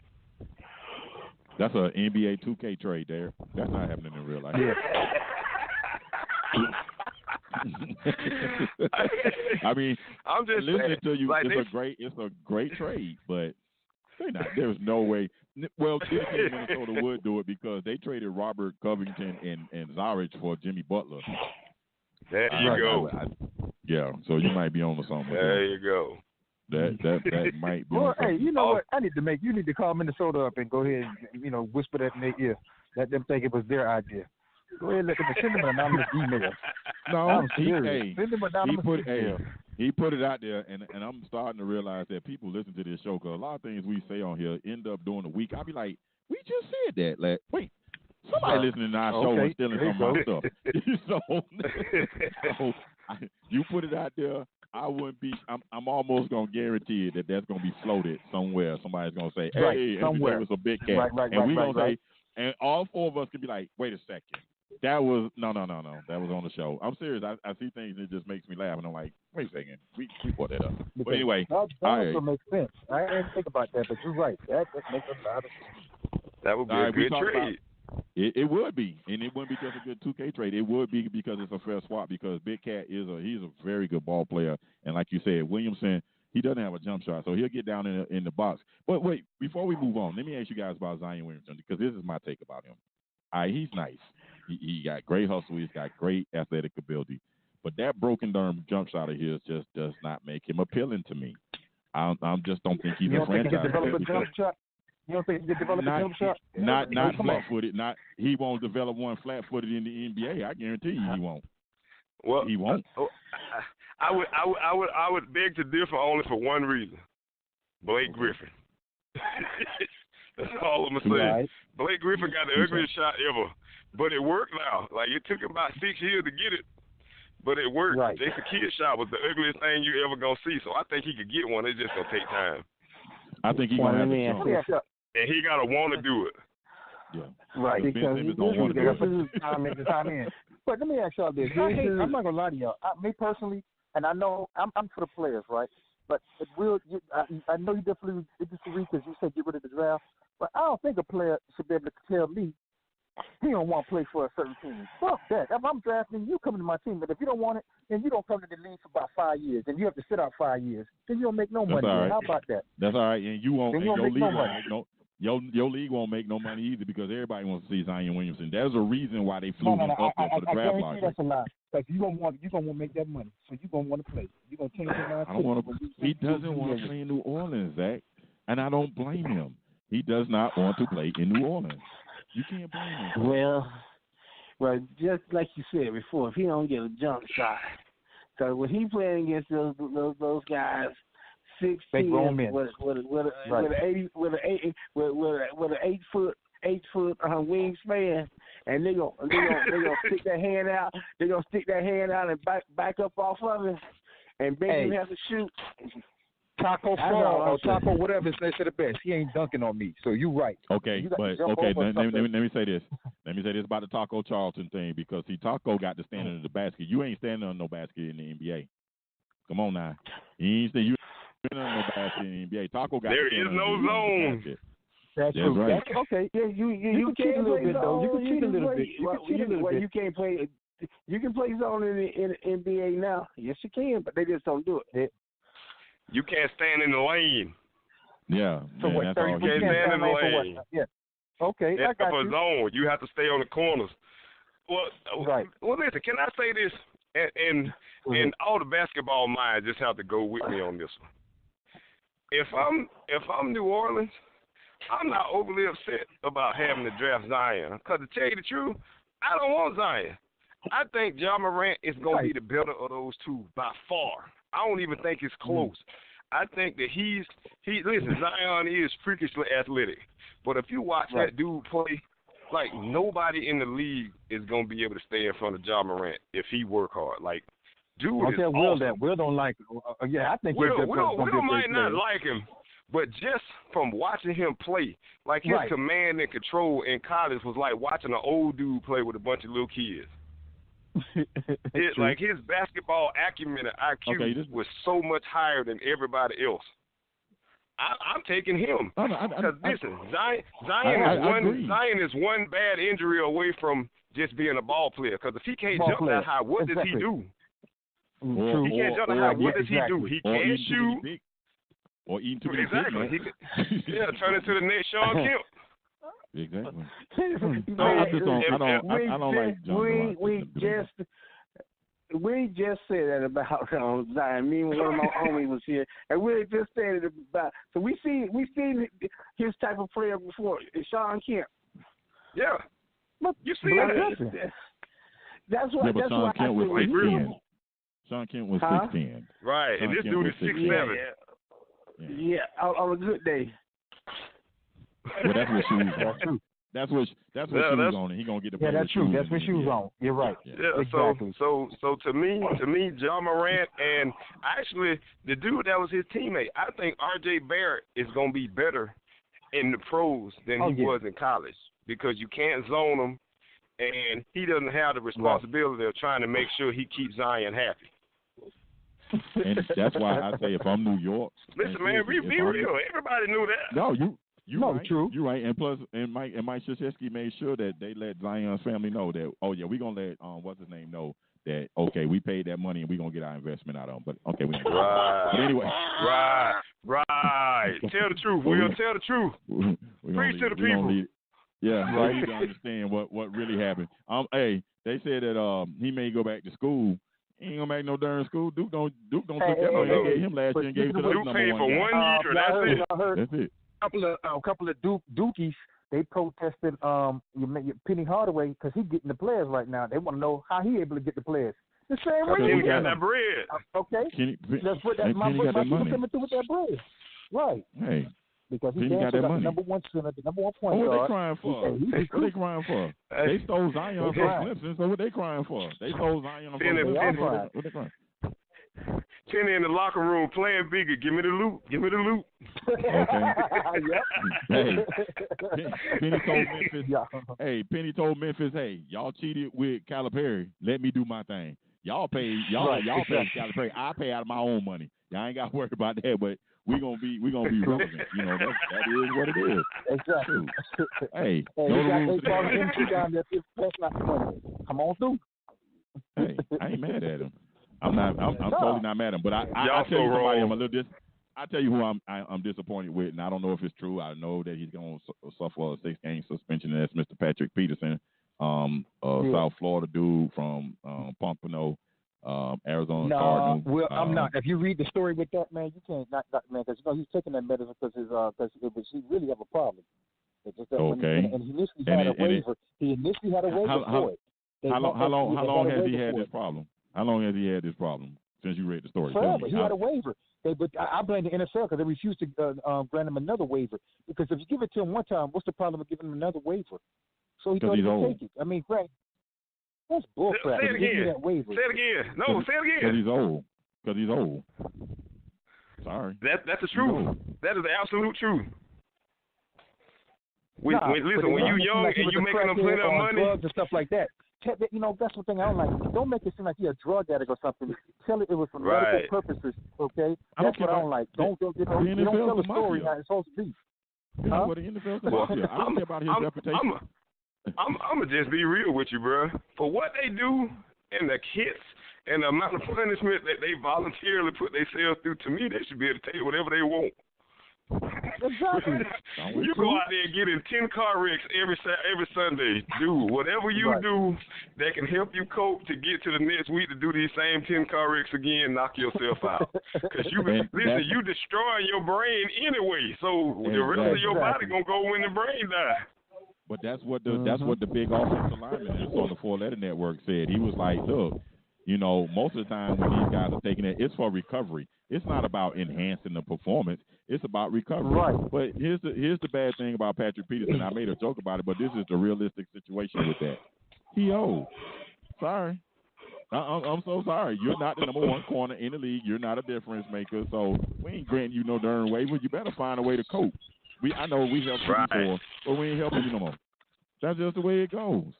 That's an NBA 2K trade there. That's not happening in real life. Yeah. I mean, I'm just listening to you. Like it's a great trade, but there's no way. Well, Minnesota would do it because they traded Robert Covington and Zaric for Jimmy Butler. There you go. Yeah, so you might be on to something. There you go. That might be. Well, hey, you know what? You need to call Minnesota up and go ahead and whisper that in their ear. Let them think it was their idea. Go ahead, send them an anonymous email. No, send them an anonymous email. He put it out there, and I'm starting to realize that people listen to this show because a lot of things we say on here end up during the week. I'll be like, we just said that. Like, wait, somebody listening to our show and stealing some of my stuff. So you put it out there. I wouldn't be. I'm almost gonna guarantee it that's gonna be floated somewhere. Somebody's gonna say, "Hey, somewhere was a big cat," and we gonna say, and all 4 of us could be like, "Wait a second, that was no, that was on the show." I'm serious. I see things that just makes me laugh, and I'm like, "Wait a second, we brought that up." But anyway, that also makes sense. I didn't think about that, but you're right. That makes a lot of sense. That would be a good trade. It would be, and it wouldn't be just a good 2K trade. It would be because it's a fair swap. Because Big Cat he's a very good ball player, and like you said, Williamson, he doesn't have a jump shot, so he'll get down in the box. But wait, before we move on, let me ask you guys about Zion Williamson because this is my take about him. He's nice. He got great hustle. He's got great athletic ability, but that broken down jump shot of his just does not make him appealing to me. I just don't think he's a franchise player. You don't think he can develop a jump shot? Not flat-footed. He won't develop one flat-footed in the NBA. I guarantee you he won't. Well, he won't. I would beg to differ only for one reason. Blake Griffin. That's all I'm going to say. Right. Blake Griffin got the ugliest shot ever. But it worked now. Like, it took him about 6 years to get it. But it worked. Right. Jason Kidd's shot was the ugliest thing you ever going to see. So I think he could get one. It's just going to take time. I think he's going to have to jump. And he got to want to do it. Yeah. Right. Because Ben Simmons don't want to do it. Time in. But let me ask y'all this. I'm not going to lie to y'all. Me personally, and I know I'm for the players, right? But I know you definitely disagree because you said get rid of the draft. But I don't think a player should be able to tell me he don't want to play for a certain team. Fuck that. If I'm drafting, you come to my team. But if you don't want it, then you don't come to the league for about 5 years. And you have to sit out 5 years. Then you don't make no money. Right. How about that? That's all right. And you won't. Then you don't make no money. Your league won't make no money either because everybody wants to see Zion Williamson. There's a reason why they flew him up there for the draft lottery. I that's a lie. Because you're gonna want to make that money, so you're gonna want to play. You're gonna change your mind. I don't want to. He doesn't want to play in New Orleans, Zach, and I don't blame him. He does not want to play in New Orleans. You can't blame him. Well, just like you said before, if he don't get a jump shot, so when he playing against those guys, 6'10", with an 8 foot wingspan, and they gonna stick their hand out. They're gonna stick their hand out and back up off of it, and baby have to shoot. Taco Fall or Taco whatever says to the best. He ain't dunking on me, so you right. Okay, let me say this. Let me say this about the Taco Charlton thing because Taco got to stand under the basket. You ain't standing on no basket in the NBA. Come on now, you ain't standing on no basket in the NBA. Taco got there is no zone. That's true. Right. Okay, yeah, you can cheat a little bit though. You can cheat a little bit. You can't play. You can play zone in the NBA now. Yes, you can, but they just don't do it. You can't stand in the lane. Yeah. So what? You can't stand in the lane. Yeah. Okay, I got you. Zone. You have to stay on the corners. Well, right. Well, listen. Can I say this? And all the basketball minds just have to go with me on this one. If I'm New Orleans, I'm not overly upset about having to draft Zion. Because to tell you the truth, I don't want Zion. I think Ja Morant is going to be the better of those two by far. I don't even think it's close. I think that listen, Zion is freakishly athletic. But if you watch that dude play, like nobody in the league is going to be able to stay in front of Ja Morant if he work hard. Like, dude is awesome. Will don't like him. I think Will might not like him. But just from watching him play, like his command and control in college was like watching an old dude play with a bunch of little kids. Like his basketball acumen and IQ was so much higher than everybody else. I'm taking him because listen, Zion is one bad injury away from just being a ball player. Because if he can't jump that high, what does he do? He can't jump that high. What does he do? He can't shoot. Or eating too many exactly. Turn into the next Sean Kemp. Exactly. I don't like John. We just said that about Zion. Me and one of my homies was here, and we just said it about. So we seen his type of player before, Sean Kemp. Yeah, you see that. That's why. That's Sean why Kemp was 6'10". Sean Kemp was 6'10". Right, and this dude is 6'7". Yeah, on a good day. Well, that's what shoes on. That's what shoes on, and he gonna get the play. Yeah, that's true. That's what shoes on. You're right. Yeah. Exactly. So to me, Ja Morant and actually the dude that was his teammate, I think R.J. Barrett is gonna be better in the pros than he was in college because you can't zone him, and he doesn't have the responsibility of trying to make sure he keeps Zion happy. And that's why I say if I'm New York. Listen, man, be real. Everybody knew that. No, you right. True. You're right. And plus, Mike Krzyzewski made sure that they let Zion's family know that, we're going to let, what's his name know that, okay, we paid that money and we're going to get our investment out of them. But, okay, we right. But anyway. Right. Tell the truth, Will. Tell the truth. Preach to the people. Right. You need to understand what really happened. Hey, they said that he may go back to school. He ain't gonna make no darn school. Duke don't took that money they gave him last year and gave it to the Duke paid for 1 year. That's it. A couple of Dukies, they protested Penny Hardaway because he's getting the players right now. They want to know how he able to get the players. The same way he got that bread. Okay. Kenny Let's put that money. With that bread. Right. Hey. because he Penny got damn that got the money. number one center, the number one point What guard. they crying for? What they crying for? They stole Zion from Clemson, so what they crying for? They stole Zion from Clemson. What they crying? Penny in the locker room playing bigger. Give me the loot. Give me the loot. Okay. Yep. Hey, Penny told Memphis. Hey, Penny told Memphis. Hey, y'all cheated with Calipari. Let me do my thing. Y'all pay Calipari. I pay out of my own money. Y'all ain't got to worry about that. But we gonna be relevant. You know that is what it is. Exactly. Hey, they call him down there. That's not the money. Come on through. Hey, I ain't mad at him. I'm totally not mad at him. But I tell so you somebody wrong. I'm a little I tell you who I'm disappointed with, and I don't know if it's true. I know that he's going to suffer a 6-game suspension, and that's Mr. Patrick Peterson, South Florida dude from Pompano, Arizona Cardinals. Well, I'm not. If you read the story with that man, you can't not man, because he's taking that medicine because he really have a problem. It's just that okay. and he initially had a waiver. He initially had a waiver for it. How long has he had this problem? How long has he had this problem since you read the story? Forever. He had a waiver. But I blame the NFL because they refused to grant him another waiver. Because if you give it to him one time, what's the problem with giving him another waiver? So he thought he could take it. I mean, Greg, that's bullcrap. Say it again. That waiver. Say it again. No, say it again. Because he's old. Sorry. That's the truth. That is the absolute truth. When you young and you making them plenty of money, drugs and stuff like that. You know, that's the thing I don't like. Don't make it seem like you're a drug addict or something. Tell it was for medical purposes, okay? That's what I don't like. Don't tell the story how it's supposed to be. Yeah, what the NFL's the mafia. I don't care about his reputation. I'm gonna just be real with you, bro. For what they do and the hits and the amount of punishment that they voluntarily put themselves through, to me, they should be able to take whatever they want. Exactly. You go out there and get in 10 car wrecks every Sunday. Do whatever you do that can help you cope to get to the next week to do these same 10 car wrecks again. Knock yourself out, because you destroying your brain anyway. So the rest of your body gonna go when the brain die. But that's what the big offensive lineman on the 4-letter network said. He was like, look, you know, most of the time when these guys are taking it, it's for recovery. It's not about enhancing the performance. It's about recovery. Right. But here's the bad thing about Patrick Peterson. I made a joke about it, but this is the realistic situation with that. He old. Sorry. I'm so sorry. You're not the number one corner in the league. You're not a difference maker. So we ain't granting you no darn waiver. You better find a way to cope. I know we helped you before, but we ain't helping you no more. That's just the way it goes.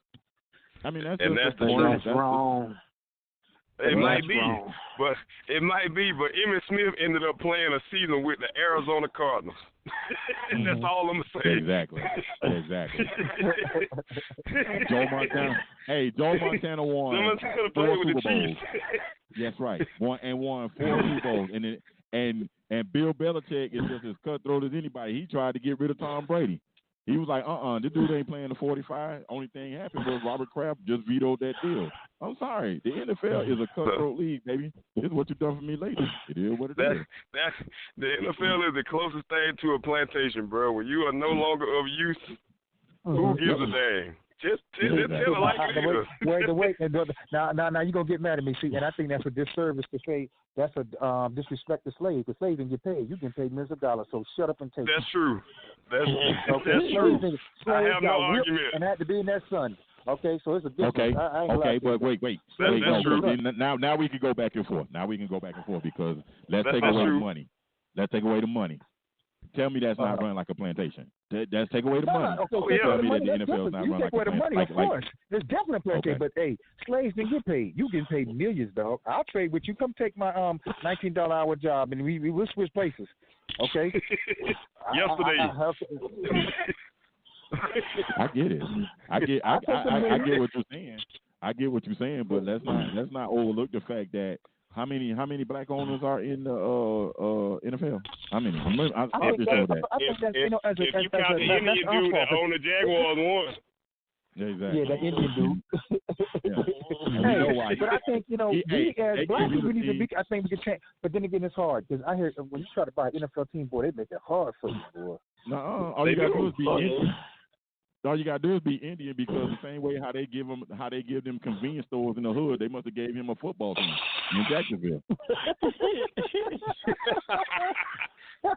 I mean, that's wrong. It might be, but Emmitt Smith ended up playing a season with the Arizona Cardinals. That's all I'm gonna say. Exactly. Joe Montana won. Joe Montana played with the Chiefs. That's right. Won 4 Super Bowls, and Bill Belichick is just as cutthroat as anybody. He tried to get rid of Tom Brady. He was like, this dude ain't playing the 45. Only thing happened was Robert Kraft just vetoed that deal. I'm sorry. The NFL is a cutthroat league, baby. This is what you done for me lately. It is what it is. The NFL is the closest thing to a plantation, bro. When you are no longer of use, who gives a dang? Just tell it like it is. Now you're going to get mad at me. See, and I think that's a disservice to say that's a disrespect to slaves. The slaves didn't get paid. You can pay millions of dollars, so shut up and take it. That's true. That's true. I have no argument. And had to be in that Sunday. Okay, so it's a difference. Okay, but wait. That's true. Now we can go back and forth. Because let's take away the money. Let's take away the money. Tell me that's not running like a plantation. Let's take away the money. Tell me that the NFL is not running like a plantation. You take away the money, of course. There's definitely a plantation, but hey, slaves didn't get paid. You getting paid millions, dog. I'll trade with you. Come take my $19 hour job, and we'll switch places. Okay. Yesterday. I get it. I get what you're saying. I get what you're saying, but let's not overlook the fact that how many black owners are in the NFL? How many? I'll just show that. If you count the Indian dude that owned the Jaguars once. Exactly. Yeah, that Indian dude. Hey, but I think we as black people need to be. I think we can change. But then again, it's hard because I hear when you try to buy an NFL team, boy, they make it hard for you, boy. No, all you gotta do is be Indian. All you gotta do is be Indian, because the same way how they give them convenience stores in the hood, they must have gave him a football team in Jacksonville. I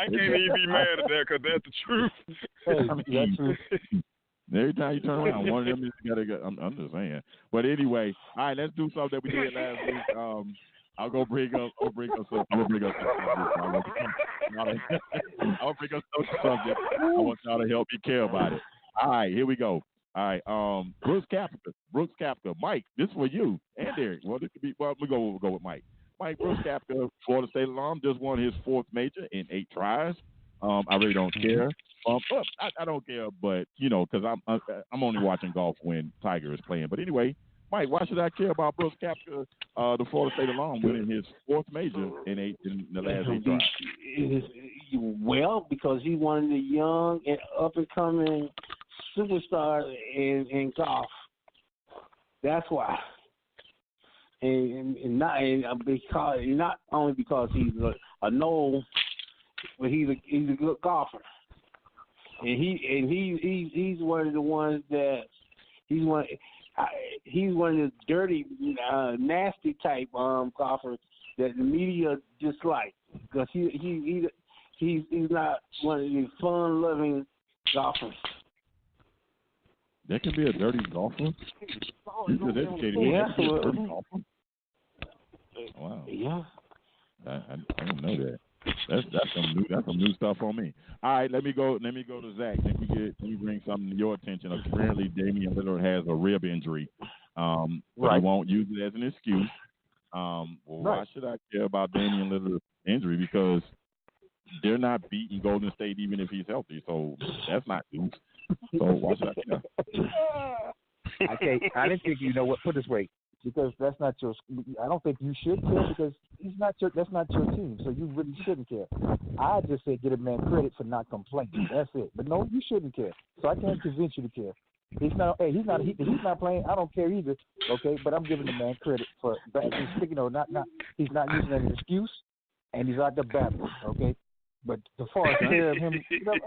can't even be mad at that because that's the truth. That's true. Every time you turn around, one of them is gotta go. I'm just saying. But anyway, all right, let's do something that we did last week. I'll bring up some subject. I'll bring up subject. I want y'all to help me care about it. All right, here we go. All right, Brooks Koepka. Mike, this is for you and Derek. Well, this could be. Well, we'll go with Mike. Brooks Koepka, Florida State alum, just won his 4th major in 8 tries. I really don't care. I don't care, but because I'm only watching golf when Tiger is playing. But anyway, Mike, why should I care about Brooks Koepka, the Florida State alum, winning his 4th major in the last 8 tries? Well, because he's one of the young and up and coming superstars in golf. That's why. And not only because he's a Noel, but he's a good golfer. And he's one of the ones that he's one of the dirty, nasty type golfers that the media dislike because he's not one of the fun-loving golfers. There can be a dirty golfer. You just educated me. Yeah. Dirty golfer. Wow. Yeah. I didn't know that. That's some new stuff on me. All right, let me go to Zach. Let me bring something to your attention. Apparently, Damian Lillard has a rib injury, but he won't use it as an excuse. Why should I care about Damian Lillard's injury? Because they're not beating Golden State even if he's healthy. So that's not news. So why should I care? I didn't think put it this way. Because that's not your. I don't think you should care because that's not your team. So you really shouldn't care. I just said get a man credit for not complaining. That's it. But no, you shouldn't care. So I can't convince you to care. He's not playing. I don't care either. Okay, but I'm giving the man credit for he's not using that as an excuse, and he's out there battling. Okay, but as far as care of him, you don't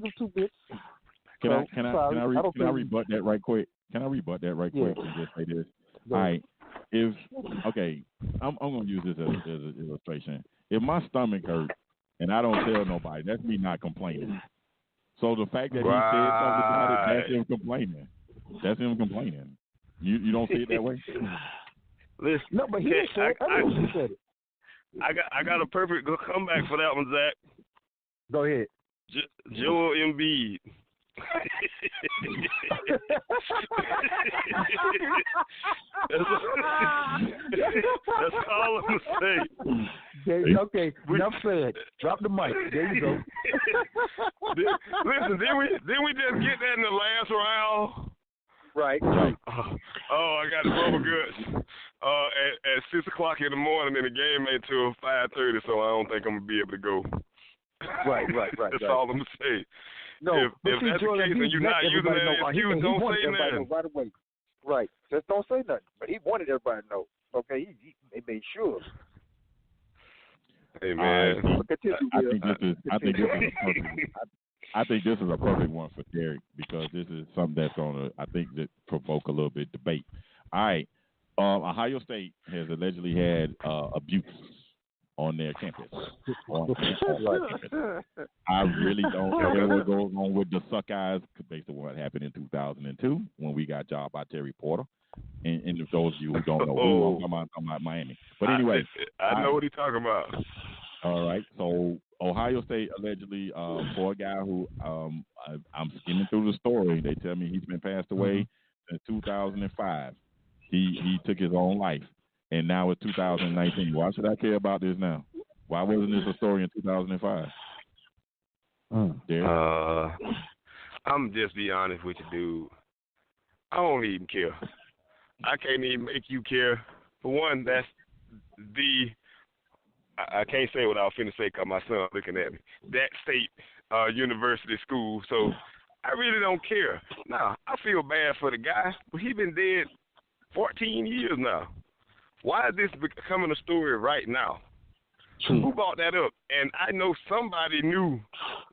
give 2 bits. Can I rebut that right quick? Can I rebut that right quick and just say this? All right. I'm going to use this as an illustration. If my stomach hurts and I don't tell nobody, that's me not complaining. So the fact that he said something about it, that's him complaining. That's him complaining. You don't see it that way? Listen, no, but he said it. I got a perfect comeback for that one, Zach. Go ahead. Joel Embiid. That's all I'm gonna say. Okay, enough said. Drop the mic. There you go. Listen, didn't we just get that in the last round? Right. Oh, I got the rubber guts. At 6:00 in the morning, and the game ain't till 5:30, so I don't think I'm gonna be able to go. Right. That's all I'm gonna say. No, if that's the case and you're not using that excuse, don't say nothing. Right away. Right. Just don't say nothing. But he wanted everybody to know. Okay, he made sure. Hey man, I think this is a perfect one for Derek because this is something that's gonna that provoke a little bit of debate. All right, Ohio State has allegedly had abuse on their campus. I really don't care what goes on with the Suckeyes based on what happened in 2002 when we got jobbed by Terry Porter. And for those of you who don't know, I'm talking about Miami. But anyway, I know what he's talking about. All right, so Ohio State allegedly for a guy who I'm skimming through the story. They tell me he's been passed away since 2005. He took his own life. And now it's 2019. Why should I care about this now? Why wasn't this a story in 2005? I'm just be honest with you, dude. I don't even care. I can't even make you care. For one, that's I can't say what I was finna say because my son looking at me. That state university school. So I really don't care. Now, I feel bad for the guy, but he been dead 14 years now. Why is this becoming a story right now? Who brought that up? And I know somebody knew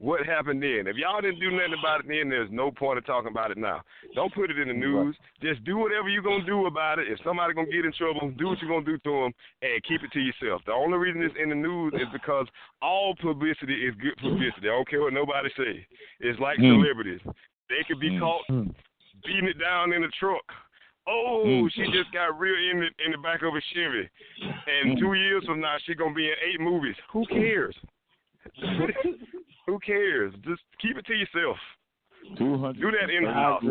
what happened then. If y'all didn't do nothing about it then, there's no point in talking about it now. Don't put it in the news. Just do whatever you're going to do about it. If somebody going to get in trouble, do what you're going to do to them and keep it to yourself. The only reason it's in the news is because all publicity is good publicity. I don't care what nobody say. It's like celebrities. They could be caught beating it down in the truck. Oh, she just got rear-ended in the back of a Chevy. And 2 years from now, she's going to be in 8 movies. Who cares? Who cares? Just keep it to yourself. Do that in-house.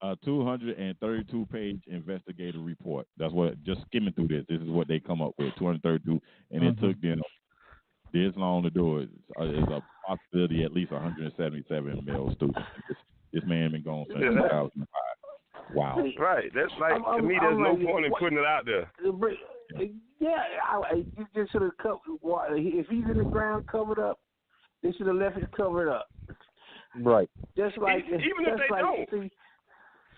A 232-page investigative report. That's what, just skimming through this. This is what they come up with, 232. And it took them this long to do it. There's a possibility at least 177 male students. This man been gone since 2005. Wow. Right. That's like, to me, there's no point in putting it out there. Yeah, you just should have covered. If he's in the ground covered up, they should have left it covered up. Right. Just like even if they don't. See, there's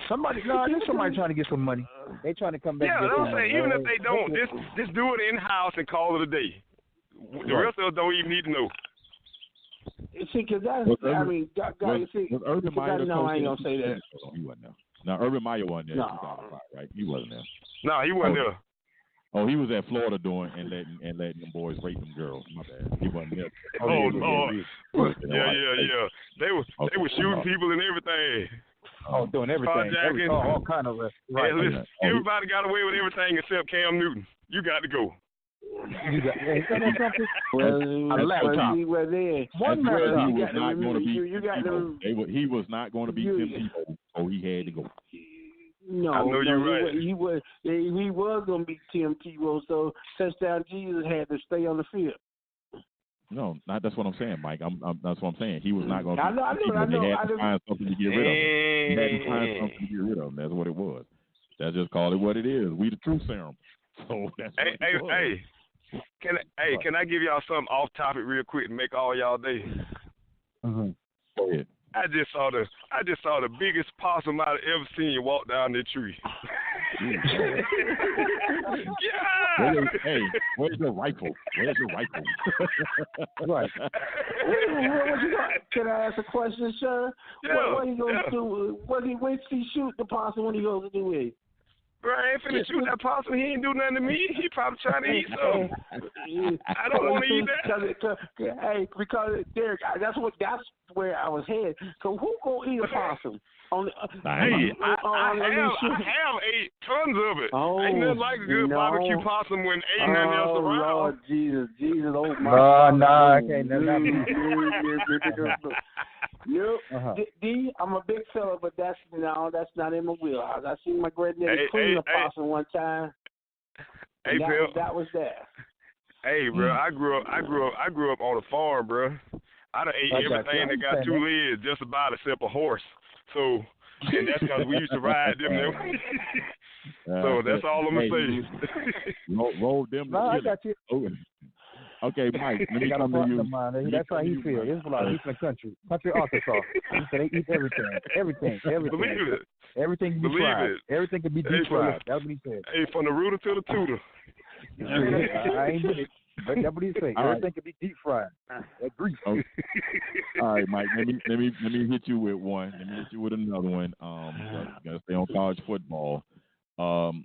somebody trying to get some money. They trying to come back. Yeah, I'm saying even if they don't, just do it in house and call it a day. The rest of us don't even need to know. See, because that's, I mean, guys, see, Urban Meyer, no, I ain't gonna say that. He wasn't there. Now, Urban Meyer wasn't there in 2005, right? He wasn't there. No, he wasn't there. Oh, he was at Florida doing and letting them boys rape them girls. My bad. He wasn't there. Oh, Lord. Yeah. They were shooting people and everything. Doing everything. All kind of. Right. Hey, listen, everybody got away with everything except Cam Newton. You got to go. You got something? Well, a laptop. He was there. One laptop. He was not going to beat Tim Tebow, so he had to go. No, I know you're right. He was going to beat Tim Tebow, so Touchdown Jesus had to stay on the field. No, that's what I'm saying, Mike. That's what I'm saying. He was not going to. I know. They had to find something to get rid of him. They had to find something to get rid of him. That's what it was. That's just call it what it is. We the truth serum. So that's what it was. Can I give y'all something off topic real quick and make all y'all day? Go ahead. I just saw the biggest possum I've ever seen walk down the tree. Yeah. Where's your rifle? Right. Can I ask a question, sir? Yeah. What he going to do? When he shoot the possum? What he going to do with it? Bro, I ain't finna shoot that possum. He ain't do nothing to me. He probably trying to eat something. I don't want to eat that. Because Derek, that's where I was headed. So who gonna eat a possum? I have ate tons of it. Ain't nothing like a good barbecue possum when ain't nothing else around. Lord Jesus, oh my. I can't. Yep. D, I'm a big fella, but that's not in my wheelhouse. I seen my granddaddy clean a possum one time. Hey, Bill. That was that. Hey, bro, I grew up on a farm, bro. I done ate everything that got 2 legs, just about except a horse. So, and that's because we used to ride them. So that's all I'm gonna say. Roll them. I got you. Okay, Mike. Let me come to you. That's how he feels. It's like he's in the country Arkansas. He said they eat everything. Believe it. Everything can be fried. Everything can be deep fried. That's what he said. Hey, from the rooter to the tutor. I ain't with it. But that's what he said. Everything can be deep fried. That grease. Okay. All right, Mike. Let me hit you with one. Let me hit you with another one. Gotta stay on college football.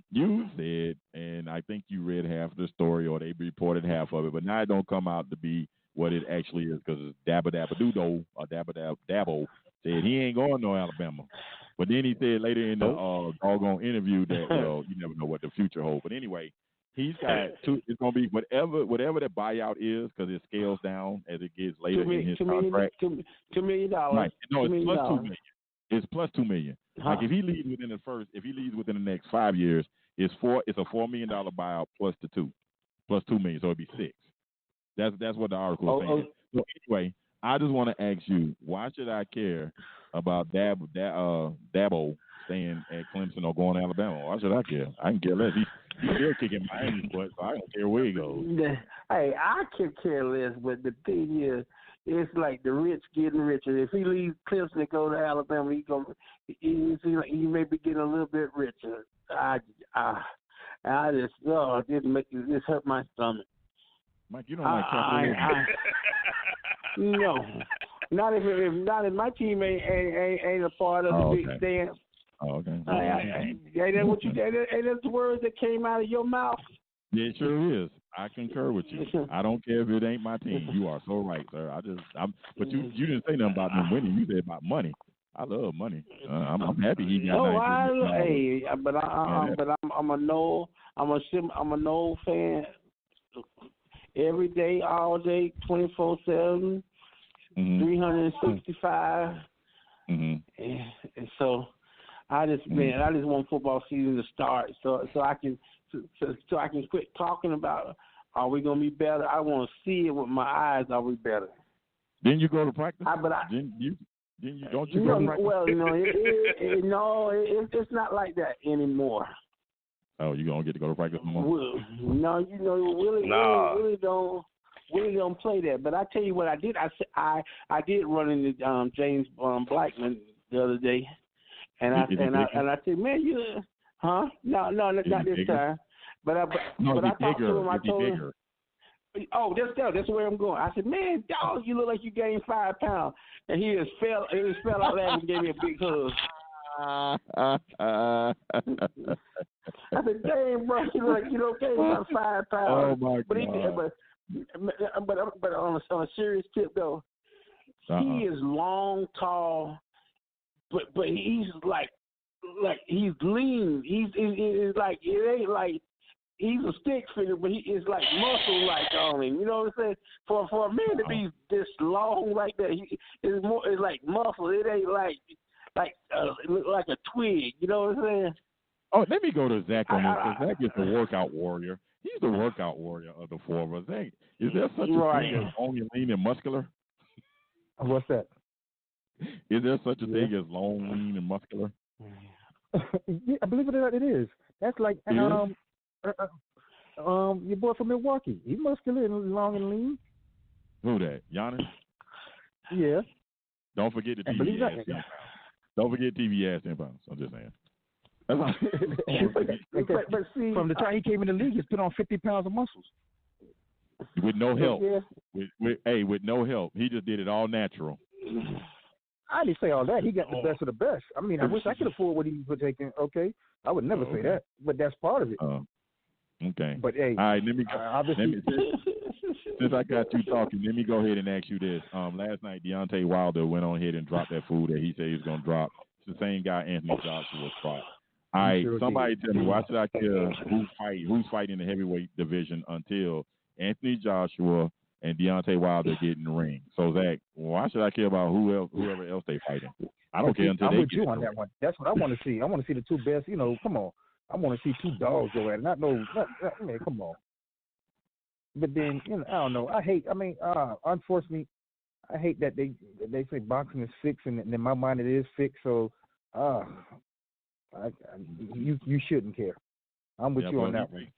You said, and I think you read half the story, or they reported half of it, but now it don't come out to be what it actually is, because Dabo said he ain't going to Alabama. But then he said later in the doggone interview that, well, you never know what the future holds. But anyway, he's got it's going to be whatever that buyout is, because it scales down as it gets later in his contract. $2 million. Right. No, it's plus $2 million. It's plus $2 million. Huh. Like if he leaves within the next 5 years, it's a $4 million buyout plus the $2 million, so it'd be $6 million. That's what the article is saying. So anyway, I just want to ask you, why should I care about Dabo staying at Clemson or going to Alabama? Why should I care? I can care less. He's still kicking Miami's butt, so I don't care where he goes. Hey, I can care less, but the thing is, it's like the rich getting richer. If he leaves Clemson and go to Alabama, he may be getting a little bit richer. This hurt my stomach. Mike, you don't like chocolate. No. Not if my team ain't a part of the big okay. dance. Oh, okay. Ain't that what you? Ain't that the words that came out of your mouth? Yeah, it sure is. I concur with you. I don't care if it ain't my team. You are so right, sir. But you didn't say nothing about them winning. You said about money. I love money. I'm happy he got $19 million. I'm a Noel fan. Every day, all day, 24/7, 365, and so I just want football season to start so I can quit talking about are we gonna be better. I want to see it with my eyes. Are we better? Didn't you go to practice? Didn't you go to practice? Well, it's not like that anymore. Oh, you don't get to go to practice no more? No, Willie don't play that. But I tell you what I did. I did run into James Blackman the other day, and I said, man, you, huh? No, not this time. But I talked to him. I told him. Oh, that's where I'm going. I said, man, dog, you look like you gained 5 pounds, and he just fell out there and gave me a big hug. I said, "Damn, bro, you look like you don't gain about 5 pounds." Oh my God! But on a serious tip though, he is long, tall, but he's like he's lean. He's like it ain't like he's a stick figure, but he is like muscle like on him. You know what I'm saying? For a man to be this long like that, it's like muscle. It ain't like look like a twig. You know what I'm saying? Oh, let me go to Zach on this because Zach is the workout warrior. He's the workout warrior of the four of us. Zach, is there such a thing as only lean and muscular? What's that? Is there such a thing as long, lean, and muscular? Yeah, I believe it is. That's like your boy from Milwaukee. He's muscular and long and lean. Who that? Giannis? Yeah. Don't forget the TV ass 10 pounds. Don't forget TV ass 10 pounds. I'm just saying. But see, from the time he came in the league, he's put on 50 pounds of muscles. With no help. Yeah. With no help. He just did it all natural. I didn't say all that. He got the best of the best. I mean, I wish I could afford what he was taking. Okay. I would never say that, but that's part of it. Okay. But hey, all right, since I got you talking, let me go ahead and ask you this. Last night, Deontay Wilder went on ahead and dropped that food that he said he was going to drop. It's the same guy Anthony Joshua dropped. All right, somebody tell me, why should I care who's fighting in the heavyweight division until Anthony Joshua and Deontay Wilder get in the ring? So, Zach, why should I care about whoever else they fighting? I don't care until they get in the ring. I'm with you on that one. That's what I want to see. I want to see the two best, come on. I want to see two dogs go at it. Man, come on. But then, I don't know. Unfortunately, I hate that they say boxing is fixed, and in my mind it is fixed. So, you shouldn't care. I'm with you on that one.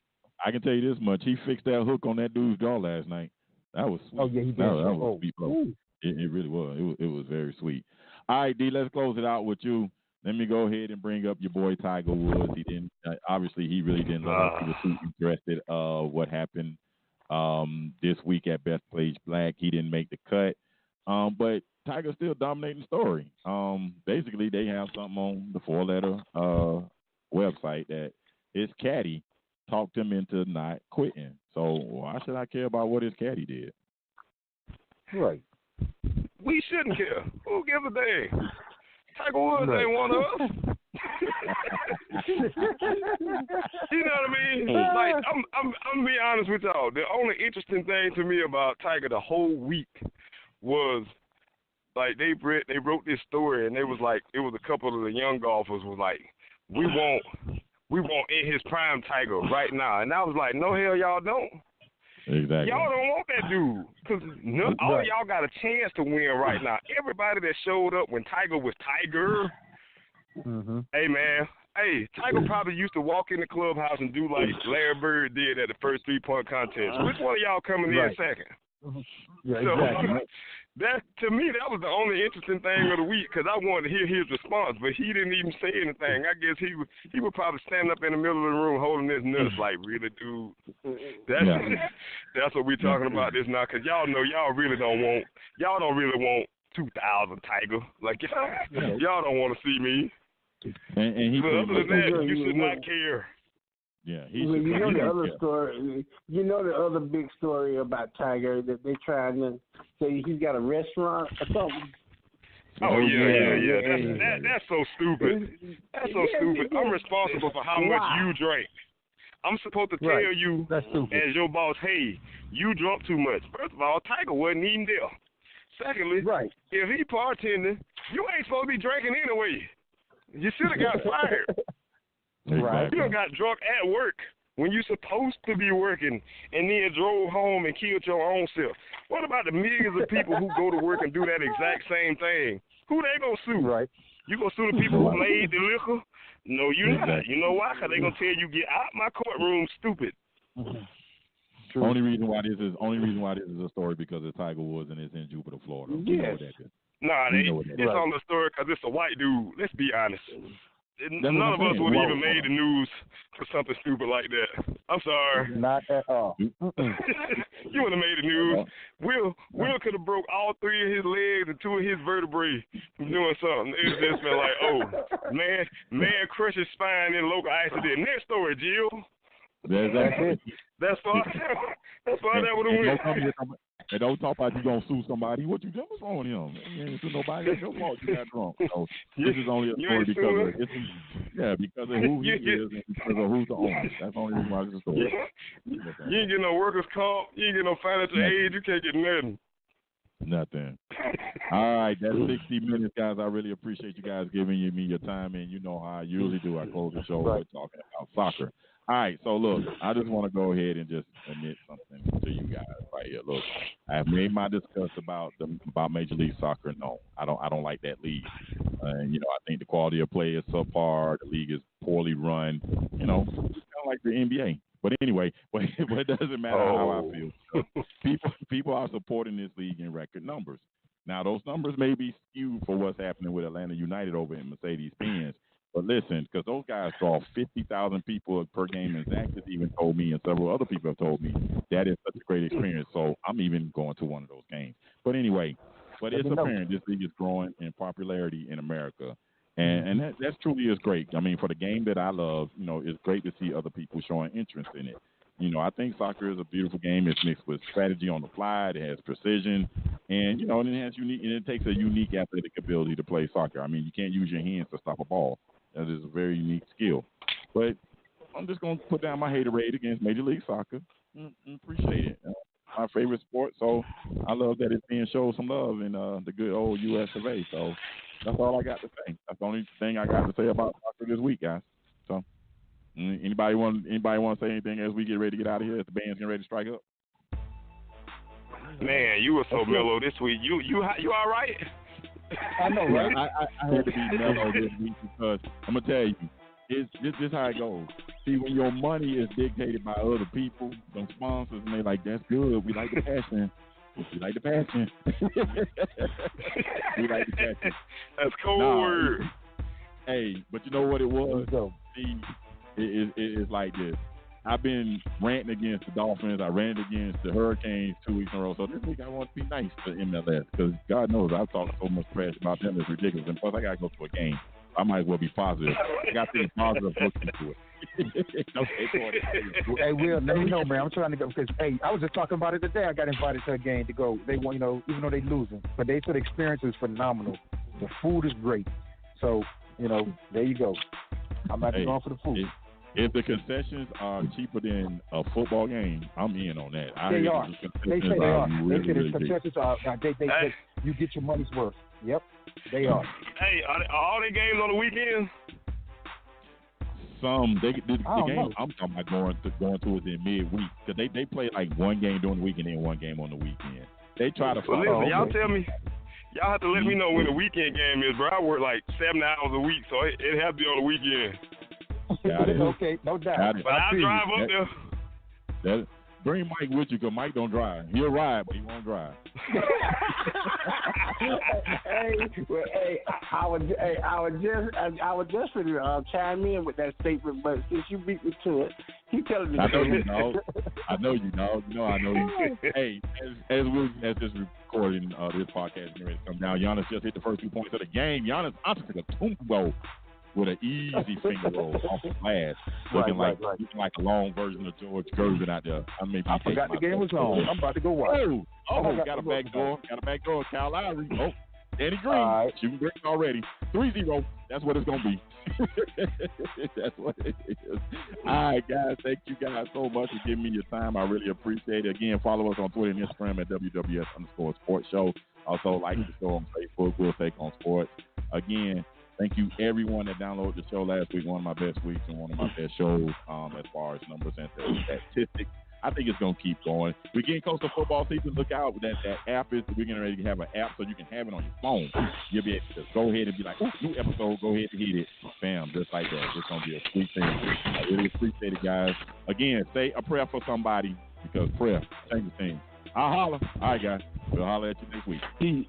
I can tell you this much: he fixed that hook on that dude's jaw last night. That was sweet. Oh yeah, he did. That was sweet. It really was. It was very sweet. All right, D. Let's close it out with you. Let me go ahead and bring up your boy Tiger Woods. He didn't. Obviously, he really didn't look like he was too interested of what happened this week at Best Played Black. He didn't make the cut. But Tiger's still dominating the story. Basically, they have something on the 4-letter website that his caddy talked him into not quitting. So why should I care about what his caddy did? Right. We shouldn't care. Who gives a damn? Tiger Woods ain't one of us. You know what I mean? Like, I'm gonna be honest with y'all. The only interesting thing to me about Tiger the whole week was like they wrote this story and it was a couple of the young golfers was like, we want in his prime Tiger right now, and I was like, no hell y'all don't. Exactly. Y'all don't want that dude because all of y'all got a chance to win right now. Everybody that showed up when Tiger was Tiger, hey man, Tiger probably used to walk in the clubhouse and do like Larry Bird did at the first 3-point contest. Which one of y'all coming in second? Yeah, exactly. That to me, that was the only interesting thing of the week because I wanted to hear his response, but he didn't even say anything. I guess he would probably stand up in the middle of the room holding his nuts like, really, dude? That's what we're talking about this now because y'all know y'all don't really want 2,000 Tiger. Like, y'all don't want to see me. And he but other than that, you should not care. Yeah, well, you know the other story. You know the other big story about Tiger that they trying to say he's got a restaurant or something. Oh yeah. That's so stupid. That's so stupid. I'm responsible for how much you drink. I'm supposed to tell you as your boss, hey, you drunk too much. First of all, Tiger wasn't even there. Secondly, if he bartending, you ain't supposed to be drinking anyway. You should have got fired. Right. You done got drunk at work when you supposed to be working and then drove home and killed your own self. What about the millions of people who go to work and do that exact same thing? Who they gonna sue? Right. You gonna sue the people who made the liquor? No, you're not. You know why? Because they gonna tell you, get out my courtroom, stupid. Only reason why this is a story because of Tiger Woods and it's in Jupiter, Florida. Yes. Nah, it's on the story because it's a white dude. Let's be honest. None of us would even made the news for something stupid like that. I'm sorry. Not at all. You would have made the news. Will could have broke all 3 of his legs and 2 of his vertebrae from doing something. It's just been like, oh, man crushed his spine in local accident. Next story, Jill. That's why that would have went. And don't talk about you gonna sue somebody. What you doing? What's wrong with him? You ain't sue nobody. That's your fault. You got drunk. So this is only a story because of who he is and because of who's the owner. That's the only reason why it's a story. You ain't get no workers' comp. You ain't get no financial aid. You can't get nothing. Nothing. All right, that's 60 minutes, guys. I really appreciate you guys giving me your time, and you know how I usually do. I close the show with talking about soccer. All right, so look, I just want to go ahead and just admit something to you guys right here. Look, I have made my discuss about Major League Soccer. No, I don't like that league. And I think the quality of play is subpar. The league is poorly run. It's kind of like the NBA. But anyway, it doesn't matter how I feel. People are supporting this league in record numbers. Now, those numbers may be skewed for what's happening with Atlanta United over in Mercedes-Benz. But listen, because those guys draw 50,000 people per game, and Zach has even told me, and several other people have told me, that is such a great experience. So I'm even going to one of those games. But anyway, it's apparent this league is growing in popularity in America. And that truly is great. I mean, for the game that I love, it's great to see other people showing interest in it. I think soccer is a beautiful game. It's mixed with strategy on the fly. It has precision, and and it takes a unique athletic ability to play soccer. I mean, you can't use your hands to stop a ball. That is a very unique skill. But I'm just going to put down my haterade against Major League Soccer. Appreciate it. My favorite sport, so I love that it's being shown some love in the good old U.S. of A. So that's all I got to say. That's the only thing I got to say about soccer this week, guys. So anybody want to say anything as we get ready to get out of here? If the band's getting ready to strike up. Man, you were so mellow this week. You all right? I know, right? I had to be mellow this week because I'm gonna tell you, this is how it goes. See, when your money is dictated by other people, some sponsors, and they like, that's good. We like the passion. We like the passion. We like the passion. That's cold word. Hey, but you know what it was? See, it's like this. I've been ranting against the Dolphins. I ranted against the Hurricanes 2 weeks in a row. So this week I want to be nice to MLS because God knows I've talked so much trash about them. It's ridiculous. And plus, I got to go to a game. I might as well be positive. I got to be positive looking to it. Hey, Will, let me know, man. I'm trying to go because, hey, I was just talking about it today. I got invited to a game to go. They want, even though they losing, but they said the experience is phenomenal. The food is great. So, there you go. I'm not going for the food. If the concessions are cheaper than a football game, I'm in on that. They are. They say they are. Really, they say really the concessions are. You get your money's worth. Yep, they are. Hey, are all their games on the weekend? Some the game I'm talking about going to is in midweek because they play like one game during the week and then one game on the weekend. They try to. Well, listen, y'all tell me. Y'all have to let me know when the weekend game is, bro. I work like 7 hours a week, so it has to be on the weekend. Okay, no doubt. But I'll drive up there. Bring Mike with you because Mike don't drive. He'll ride, but he won't drive. I was just ready to chime in with that statement, but since you beat me to it, you telling me. I know you, dog. I know you. You know I know you. Hey, as this recording this podcast and ready to come down. Giannis just hit the first 2 points of the game. Giannis Antetokounmpo with an easy finger roll off the glass, looking like a long version of George Gervin out there. I forgot the game was on. I'm about to go watch. Got a back door. Kyle Lowry. Oh, Danny Green shooting bricks already. 3-0. That's what it's gonna be. That's what it is. All right, guys. Thank you guys so much for giving me your time. I really appreciate it. Again, follow us on Twitter and Instagram at WWS_Sports Show. Also, like the show on Facebook. We'll take on sports. Again, thank you everyone that downloaded the show last week. One of my best weeks and one of my best shows as far as numbers and statistics. I think it's going to keep going. We're getting close to football season. Look out. That app is, we're getting ready to have an app so you can have it on your phone. You'll be able to go ahead and be like, new episode, go ahead and hit it. Bam, just like that. It's going to be a sweet thing. I really appreciate it, guys. Again, say a prayer for somebody because prayer changes things. I'll holler. All right, guys. We'll holler at you next week. Peace.